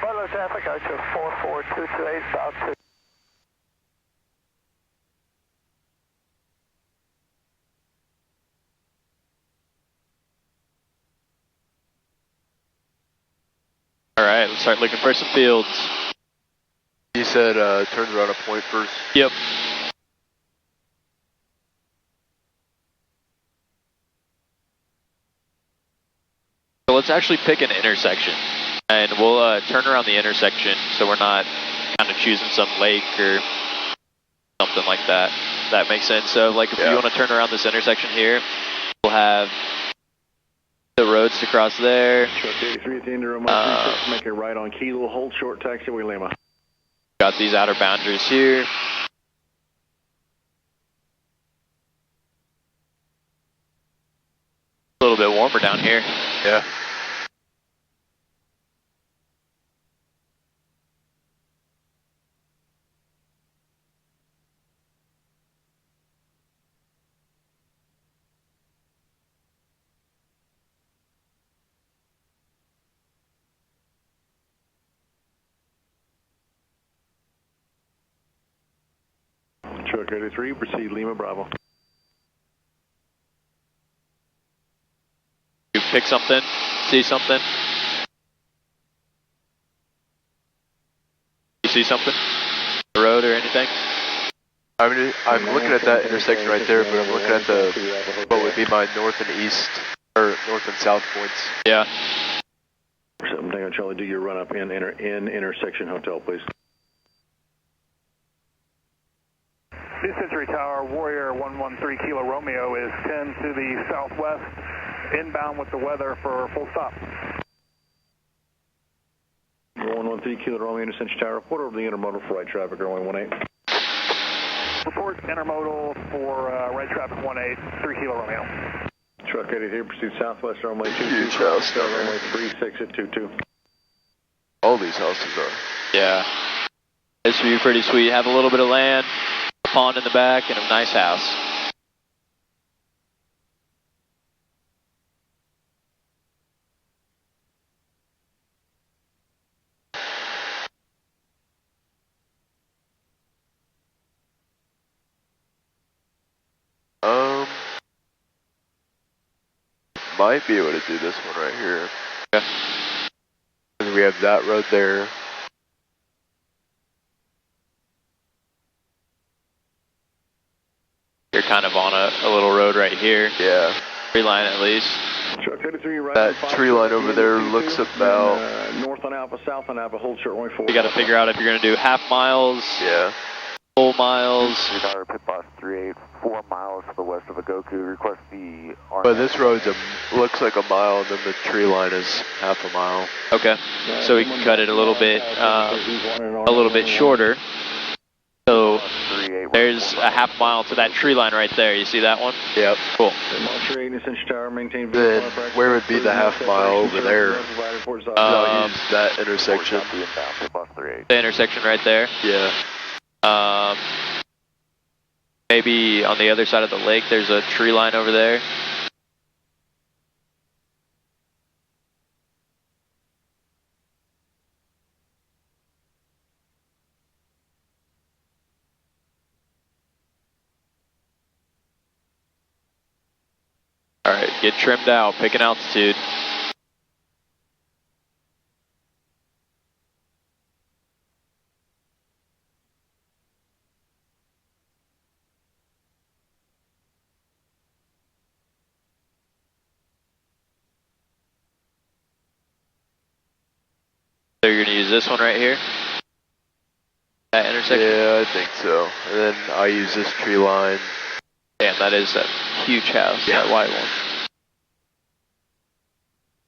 S5: Butler traffic, Archer 44228, south 2.
S2: Alright, let's start looking for some fields.
S1: You said turns around a point first?
S2: Yep. So let's actually pick an intersection. And we'll turn around the intersection so we're not kind of choosing some lake or something like that. That makes sense. So like if you want to turn around this intersection here, we'll have the roads to cross there.
S4: Truck 83 at the end of runway 36, make a right on Kilo, hold short taxiway Lima.
S2: Got these outer boundaries here. A little bit warmer down here.
S1: Yeah.
S4: Truck 83, proceed Lima Bravo.
S2: You pick something, see something. You see something? The road or anything?
S1: I'm looking at that intersection right there, but I'm looking at the what would be my north and east or north and south points.
S2: Yeah.
S4: 7 Tango Charlie, do your run up in intersection hotel, please.
S5: New Century Tower, Warrior 113 Kilo Romeo is 10 to the southwest, inbound with the weather for full stop.
S4: 113 Kilo Romeo, New Century Tower, report over the intermodal for right traffic, runway 18.
S5: Report intermodal for right traffic 18, 3 Kilo Romeo.
S4: Truck 83, proceed southwest, runway 22.
S1: Huge house down there.
S4: Runway 36 at 22.
S1: All these houses are.
S2: Yeah. This would be pretty sweet. Have a little bit of land, a pond in the back, and a nice house.
S1: Might be able to do this one right here.
S2: Yeah.
S1: And we have that road there.
S2: a little road right here.
S1: Yeah.
S2: Tree line at least.
S4: Truck 33, right.
S1: That tree line over there looks about...
S4: north on Alpha, south on Alpha, hold short runway 4.
S2: You got to figure out if you're going to do half miles,
S1: Yeah.
S2: full miles.
S5: Radar pit boss 38, 4 miles to the west of Agoku. Request the RNS.
S1: But this road looks like a mile, and then the tree line is half a mile.
S2: Okay, so we can cut it a little bit shorter. So there's a half mile to that tree line right there. You see that one?
S1: Yep.
S2: Cool.
S1: Then where would be the half mile over there? I'll use that intersection.
S2: The intersection right there.
S1: Yeah.
S2: Maybe on the other side of the lake, there's a tree line over there. All right, get trimmed out, pick an altitude. So you're gonna use this one right here? That intersection?
S1: Yeah, I think so. And then I use this tree line.
S2: Damn, that is a huge house,
S1: Yeah.
S2: that white one.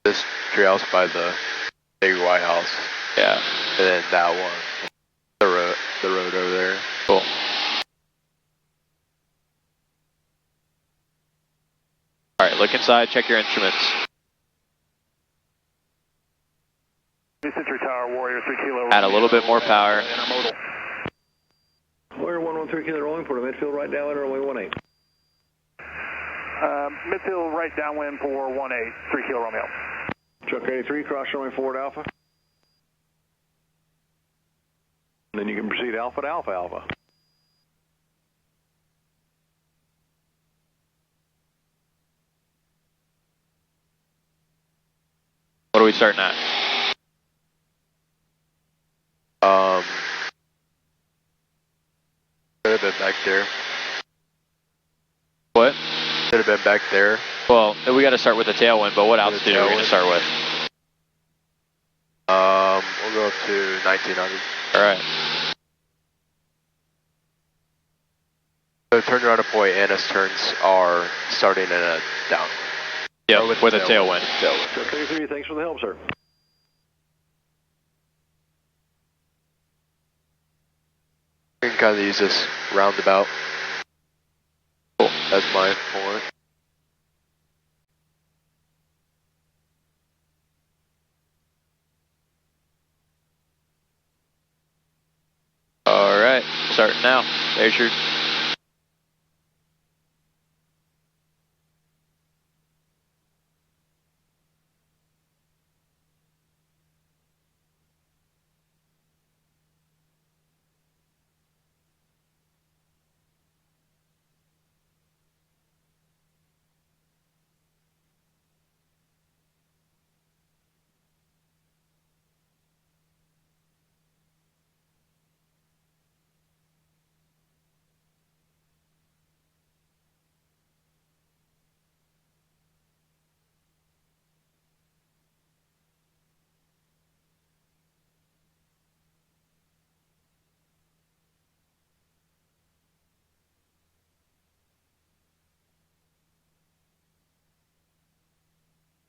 S1: This tree house by the big white house.
S2: Yeah.
S1: And then that one. The road over there.
S2: Cool. Alright, look inside, check your instruments.
S4: Century Tower, Warrior 3 Kilo.
S2: Add a little bit more power.
S4: Warrior 113 Kilo rolling for the midfield right downwind, runway 18.
S5: Midfield right downwind for 18, 3 Kilo Romeo.
S4: Truck 83, cross runway forward Alpha. And then you can proceed Alpha to Alpha Alpha.
S2: What are we starting at?
S1: Could have been back there.
S2: What?
S1: Could have been back there.
S2: Well, we got to start with the tailwind, but what altitude are we going to start with?
S1: We'll go up to 1900.
S2: Alright.
S1: So turnaround at point Annis turns are starting in a down.
S2: Yeah, with a tailwind.
S4: Truck 33, thanks for the help, sir.
S1: We can kind of use this roundabout.
S2: Cool.
S1: That's my point.
S2: Alright, starting now. There's your...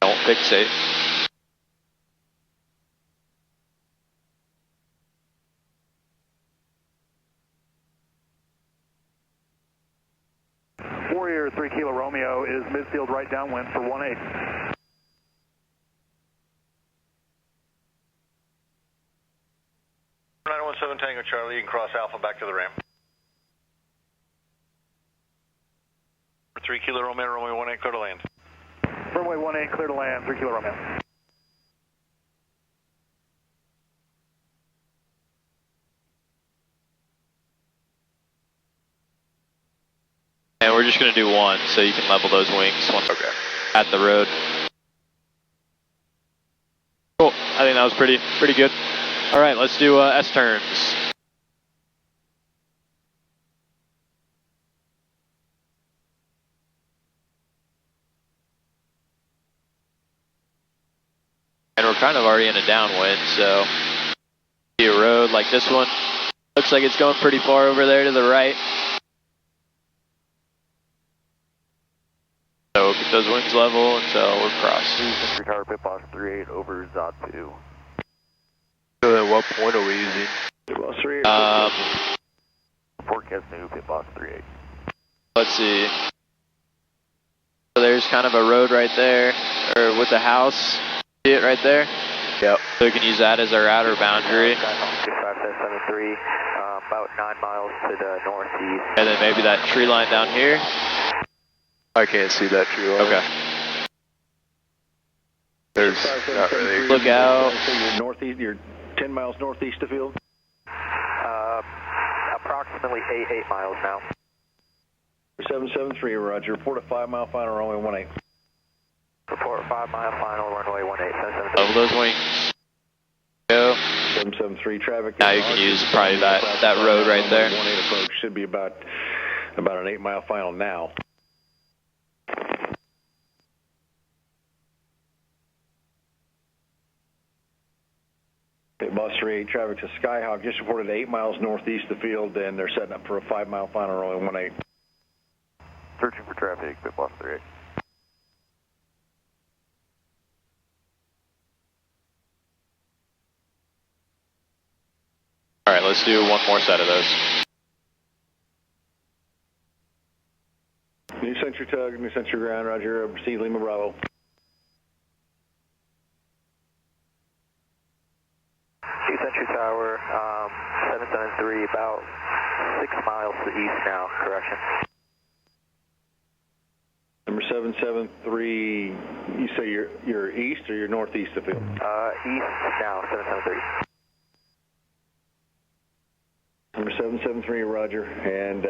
S2: Don't fixate.
S5: Warrior 3 Kilo Romeo is midfield right downwind for 18.
S4: 917 Tango Charlie, you can cross Alpha back to the ramp. 3 Kilo Romeo, runway 18, clear to land.
S5: Runway 18, clear to land, 3 Kilo Romeo.
S2: And we're just going to do one, so you can level those wings once at the road. Cool. I think that was pretty good. All right, let's do S-turns. kind of already in a downwind, so see a road like this one. Looks like it's going pretty far over there to the right. So keep those wings level until we're crossed.
S5: Century Tower, pit boss 38 over Zod 2.
S1: So at what point are we using?
S4: Pit boss 38.
S5: Forecast new, pit boss 38.
S2: Let's see. So there's kind of a road right there, or with the house. See it right there?
S1: Yep.
S2: So we can use that as our outer boundary.
S5: 5773, about 9 miles to the northeast.
S2: And then maybe that tree line down here.
S1: I can't see that tree line.
S2: Okay.
S1: There's not really.
S2: Look out.
S4: So you're northeast, you're 10 miles northeast of field?
S5: Approximately 8 miles now.
S4: 773, roger. Report a 5-mile final, runway 18.
S5: Report 5-mile final, runway 18, 773.
S2: Over those wings. Go.
S4: 773 traffic.
S2: Now you can use probably that road right there.
S4: 18 approach should be about an 8-mile final now. Pit boss 38 traffic to Skyhawk just reported 8 miles northeast of the field, and they're setting up for a 5-mile final, runway 18.
S5: Searching for traffic, pit boss 38.
S2: All right, let's do one more set of those.
S4: New Century Tug, New Century Ground, roger. Proceed Lima Bravo.
S5: New Century Tower, 773, about 6 miles to the east now, correction.
S4: Number 773, you say you're east or you're northeast of field?
S5: East now, 773.
S4: Number 773, roger. And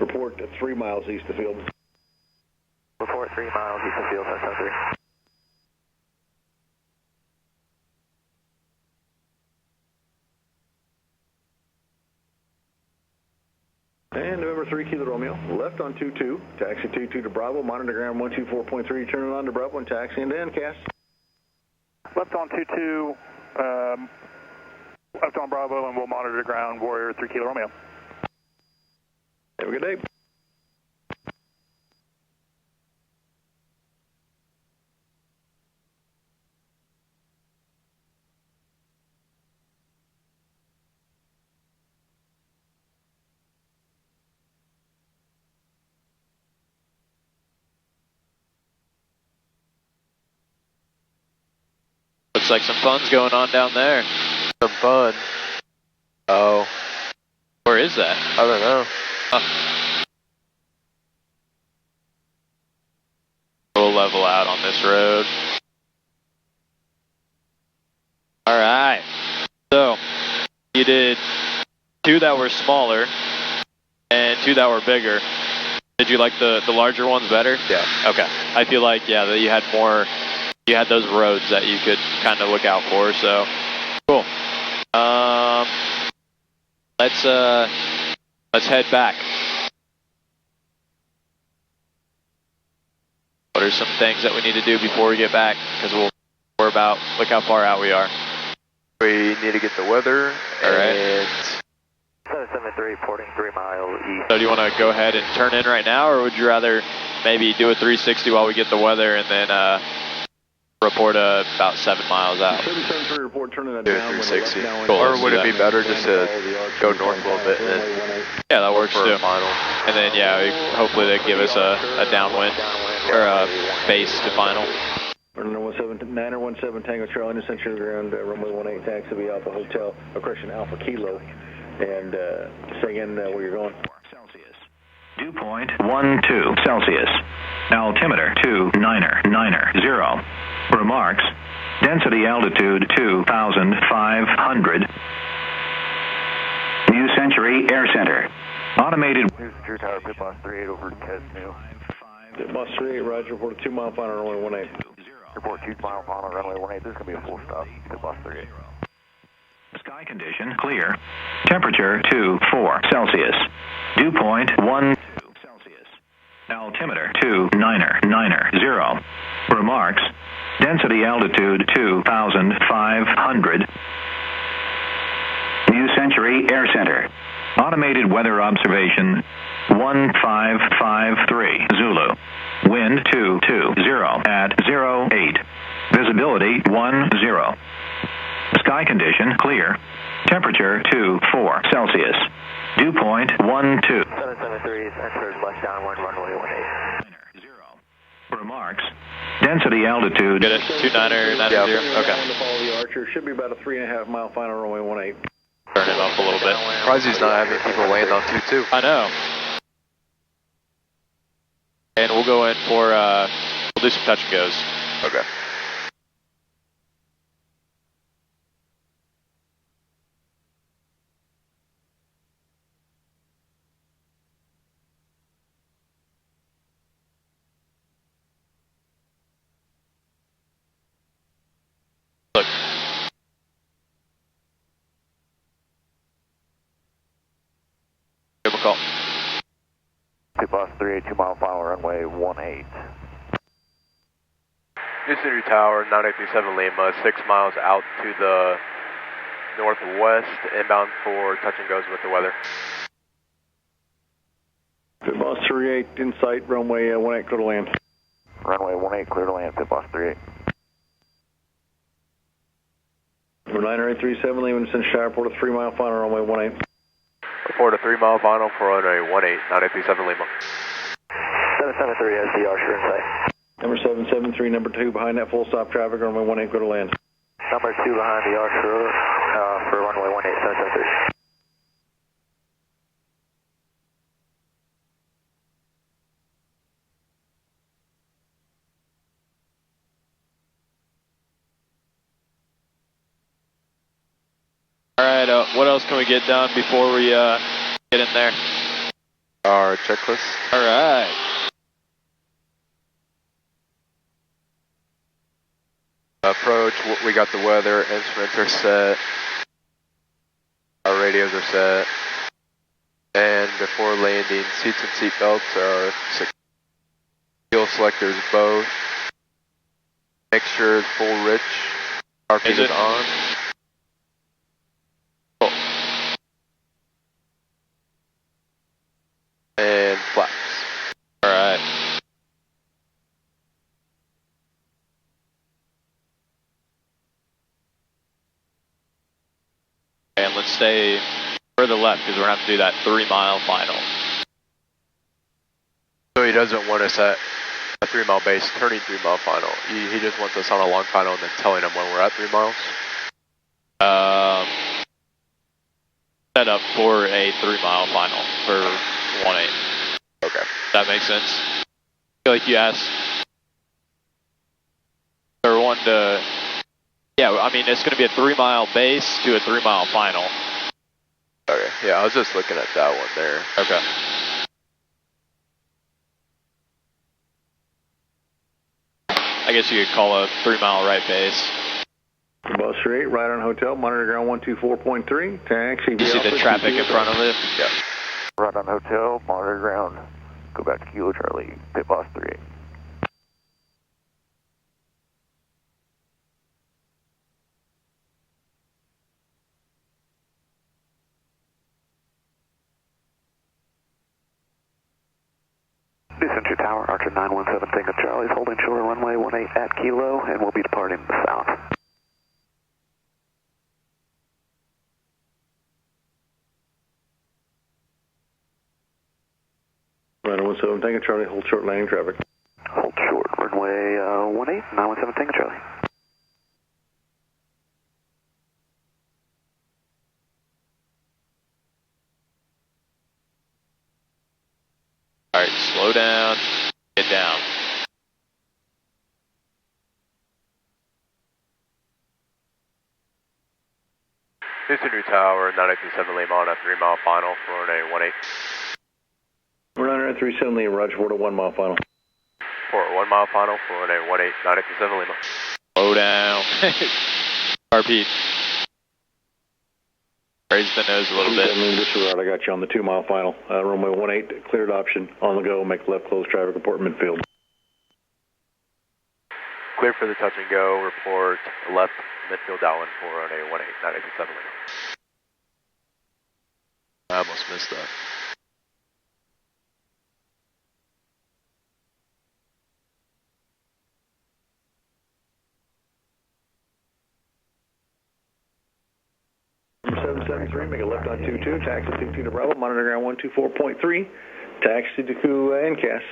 S4: report 3 miles east of field.
S5: Report 3 miles east of field, 773.
S4: And November 3 Kilo Romeo, left on 22, taxi 22 to Bravo, monitor ground 124.3, turning on to Bravo and taxiing to NCAS.
S7: Left on 22, left on Bravo, and we'll monitor ground, Warrior 3 Kilo Romeo.
S4: Have a good day.
S2: Looks like some fun's going on down there.
S1: Some fun. Oh.
S2: Where is that?
S1: I don't know.
S2: We'll level out on this road. All right. So you did 2 that were smaller and 2 that were bigger. Did you like the larger ones better?
S1: Yeah.
S2: Okay. I feel like, yeah, that you had more, you had those roads that you could kind of look out for, so cool. Let's head back. What are some things that we need to do before we get back? Because we're about, look how far out we are.
S1: We need to get the weather.
S2: All right.
S1: And
S5: 773, reporting 3 miles east.
S2: So do you want to go ahead and turn in right now, or would you rather maybe do a 360 while we get the weather and then report about 7 miles out?
S4: 773 report, turning that
S1: do
S4: down.
S1: 360.
S2: Cool,
S1: Or
S2: let's
S1: would
S2: do
S1: it be
S2: that.
S1: better just to go north a little bit and then
S2: Yeah, that works
S1: for
S2: too.
S1: a final?
S2: And then, yeah, hopefully they give us a downwind or a base to final.
S4: Runway 17 Tango Charlie, New Century Ground, runway 18, taxi be Alpha Hotel, correction, Alpha Kilo. And say again where you're going.
S3: Celsius. Dew point 12 Celsius. Altimeter 2,990. Remarks. Density altitude 2,500. New Century Air Center. Automated.
S5: New Century Tower, pit boss 38 over Kesnu.
S4: Pit boss 38, roger, report a 2-mile final, runway 18.
S5: Report 2 mile final, runway 18. This is going to be a full stop, pit boss 38.
S3: Sky condition clear. Temperature 24 Celsius. Dew point 12 Celsius. Altimeter 29990. Remarks. Density altitude 2,500. New Century Air Center. Automated weather observation 1553 Zulu. Wind 220 at 08. Visibility 10. Sky condition clear. Temperature 24 Celsius. Dew point 12.
S5: 773 is entered left downwind runway 18.
S3: Remarks. Density altitude.
S2: Get it. 2990.
S4: On
S2: Okay.
S4: to follow the Archer. Should be about a 3.5 mile final runway 18.
S2: Turn it up a little bit.
S1: Surprised he's not having people land on 2-2.
S2: I know. And we'll go in for, we'll do some touch and goes.
S1: Okay.
S2: Look. Give him a call.
S5: Pit boss 38, 2 mile final runway 18.
S1: New City Tower, 9837 Lima, 6 miles out to the northwest, inbound for touch and goes with the weather.
S4: Pit boss 38 in sight, runway 18 clear to land.
S5: Runway 18 clear to land, pit boss 38.
S4: We're 9837 Lima, send Shire Port a 3 mile final runway 18.
S1: Report a 3 mile final for runway 18, 9837 Lima.
S5: 773 has the Archer in sight.
S4: Number 773, number 2 behind that full stop traffic, runway 18 clear to land.
S5: Number 2 behind the Archer for runway 18, 773.
S2: All right, what else can we get done before we get in there?
S1: Our checklist.
S2: All right.
S1: Approach, we got the weather, instruments are set, our radios are set, and before landing, seats and seat belts are secure. Fuel selectors both. Make sure it's full rich. RP is on. Cool. And flaps.
S2: All right. And let's stay further left because we're going to have to do that 3 mile final.
S1: So he doesn't want us at a 3 mile base turning 3 mile final. He just wants us on a long final and then telling him when we're at 3 miles.
S2: Set up for a 3 mile final for 18.
S1: Okay.
S2: That makes sense. I feel like you asked or one to, yeah, I mean, it's going to be a 3 mile base to a 3 mile final.
S1: Okay. Yeah, I was just looking at that one there.
S2: Okay. I guess you could call a 3 mile right base.
S4: Bus 38, right on hotel, monitor ground 124.3, taxi.
S2: You see the traffic in front of it?
S1: Yeah.
S5: Right on hotel, monitor ground, go back to Kilo Charlie, pit boss 38. New Century Tower, Archer 917 Takeoff Charlie's holding short runway 18 at Kilo, and we'll be departing south.
S4: Right on 17 Takeoff Charlie, hold short landing traffic.
S5: Hold short, runway 18, 917 Takeoff Charlie.
S2: All right, slow down, get down.
S1: New Century Tower, 9837 Lima on a 3 mile final for runway 18.
S4: We're 937 Lima, Roger, for a 1 mile final.
S1: For a 1 mile final for runway 18, 9837 Lima.
S2: Slow down. RP. Raise the nose a little bit.
S4: Disregard, I got you on the 2 mile final. Runway 18, cleared option, on the go, make left close traffic report midfield.
S1: Clear for the touch and go, report left midfield downwind for runway 18, 987 lead. I almost missed that.
S4: Number 773, make a left on 22, taxi 22 to Bravo, monitor ground 124.3, taxi to NCAS.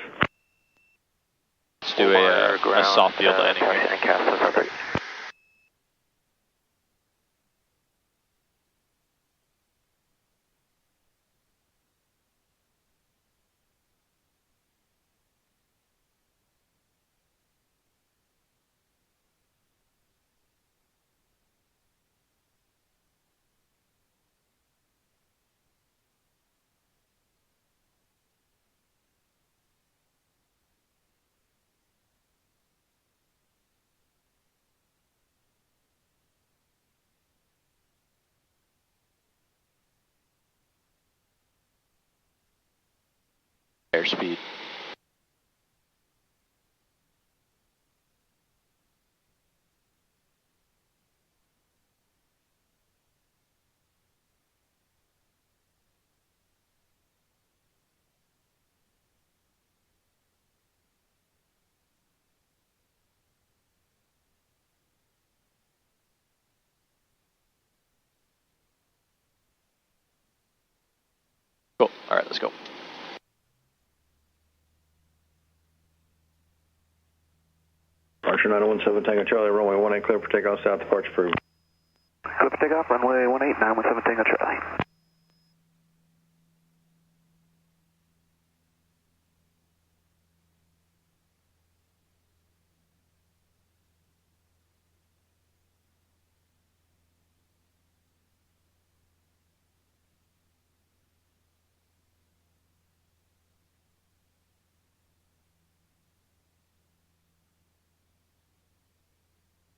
S2: Let's do a soft field landing. Airspeed. Cool. All right, let's go.
S4: Archer 917 Tango Charlie, runway 18, clear for takeoff, south departure approved.
S5: Clear for takeoff, runway 18, 917 Tango Charlie.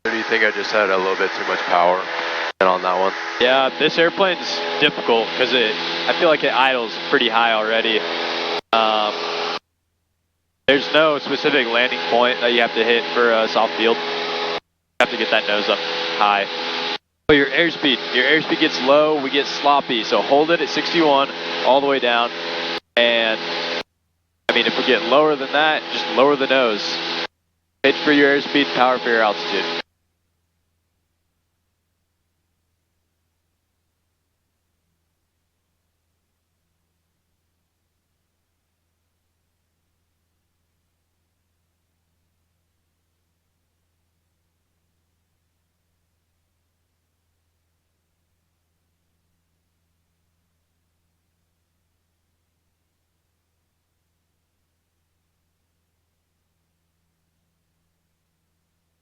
S1: Or do you think I just had a little bit too much power on that one?
S2: Yeah, this airplane's difficult because I feel like it idles pretty high already. There's no specific landing point that you have to hit for a soft field. You have to get that nose up high. But your airspeed gets low, we get sloppy. So hold it at 61 all the way down. And I mean, if we get lower than that, just lower the nose. Hit for your airspeed, power for your altitude.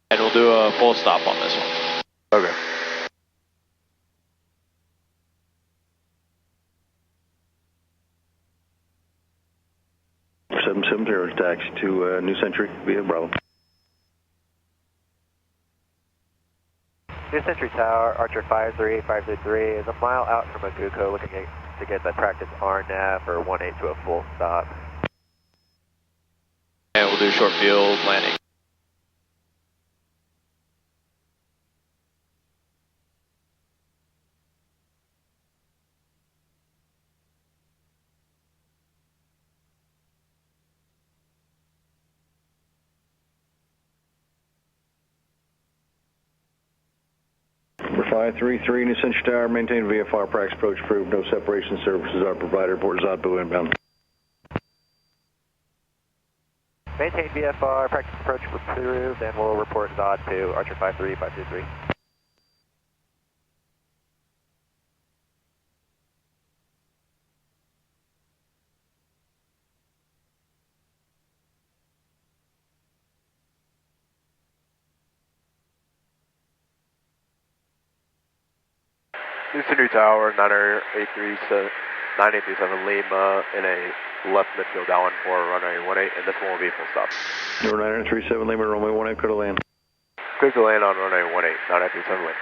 S2: And we'll do a full stop on this one.
S1: Okay.
S4: Seven seven zero taxi to New Century via Bravo.
S5: New Century Tower, Archer 53853 is a mile out from Aguco, looking to get that practice RNAV for 18 to a full stop.
S2: And we'll do short field landing.
S4: Number 533, New Century Tower, maintain VFR, practice approach approved, no separation services are provided, report Zodbu inbound.
S5: Maintain VFR, practice approach approved, and we'll report Zod to Archer 53523.
S1: New Century Tower, 9837 Lima in a left midfield downwind for runway 18, and this one will be full stop.
S4: Number 937 Lima, runway 18, clear to land.
S1: Clear to land on runway 18, 9837 Lima.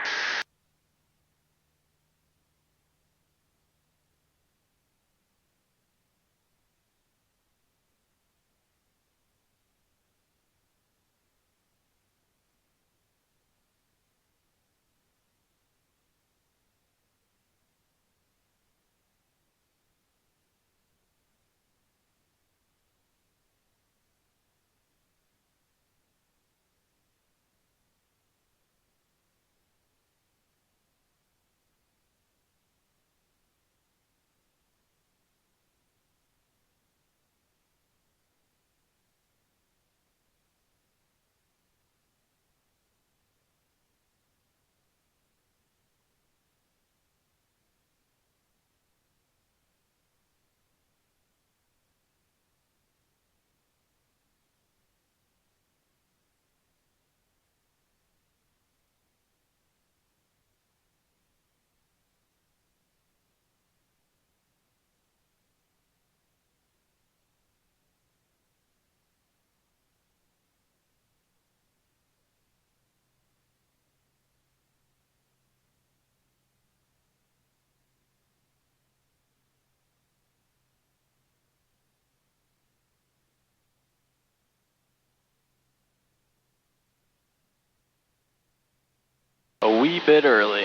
S2: wee bit early.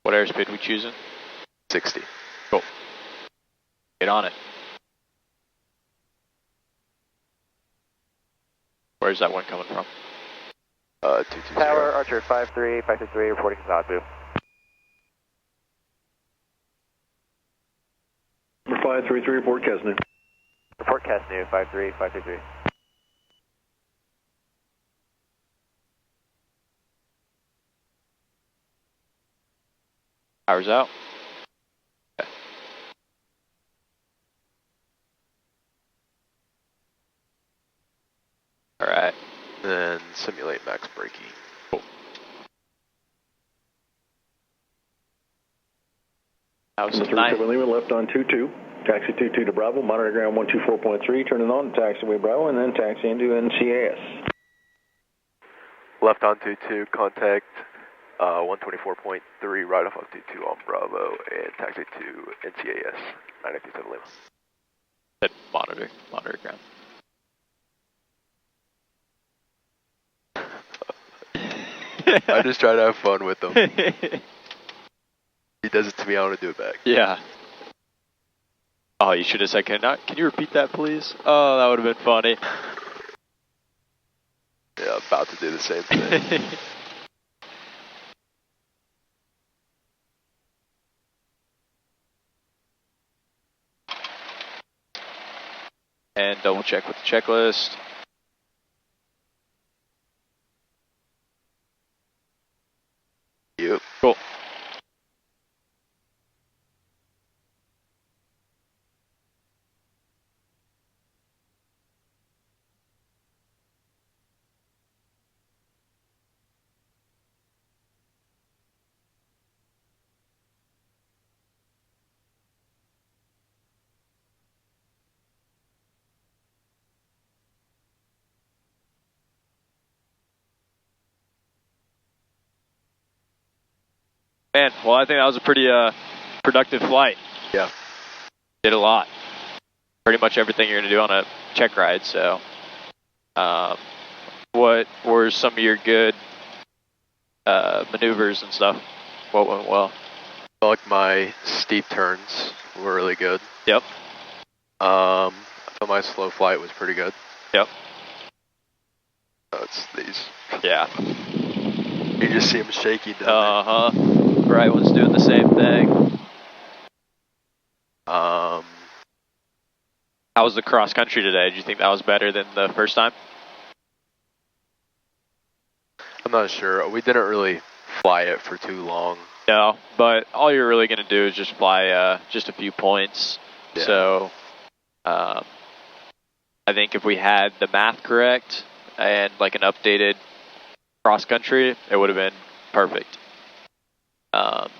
S2: What airspeed we choosing?
S1: 60.
S2: Cool. Get on it. Where's that one coming from?
S1: 220.
S5: Tower, Archer 533, reporting Zodbu.
S4: Number 533, report Casnu.
S5: Report Casnu 533.
S2: Power's out. Okay. All right.
S1: Then simulate max braking.
S2: Cool. That was a nice.
S4: 37 Lima left on 22. Taxi 22 to Bravo, monitor ground 124.3, turning on to taxiway Bravo, and then taxi into NCAS.
S1: Left on 22, contact 124.3 right off of 22 on Bravo, and taxi to NCAS 957 Lima.
S2: Said monitor ground.
S1: I just try to have fun with him. He does it to me, I want to do it back.
S2: Yeah. Oh, you should have said, can you repeat that, please? Oh, that would have been funny.
S1: Yeah, about to do the same thing.
S2: And double check with the checklist.
S1: Yep.
S2: Cool. Man, well, I think that was a pretty productive flight.
S1: Yeah.
S2: Did a lot. Pretty much everything you're going to do on a check ride, so. What were some of your good maneuvers and stuff? What went well?
S1: I like my steep turns were really good.
S2: Yep.
S1: I thought my slow flight was pretty good.
S2: Yep.
S1: It's these.
S2: Yeah.
S1: You just see them shaking down there.
S2: Right one's doing the same thing. How was the cross country today? Did you think that was better than the first time?
S1: I'm not sure. We didn't really fly it for too long.
S2: No, but all you're really going to do is just fly just a few points.
S1: Yeah.
S2: So I think if we had the math correct and like an updated cross country, it would have been perfect.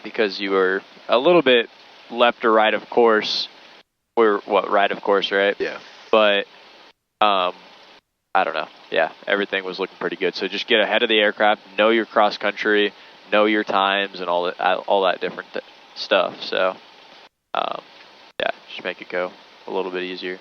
S2: Because you were a little bit left or right of course. We're right of course, right?
S1: Yeah.
S2: But I don't know. Yeah, everything was looking pretty good. So just get ahead of the aircraft, know your cross country, know your times, and all that different stuff. So yeah, just make it go a little bit easier.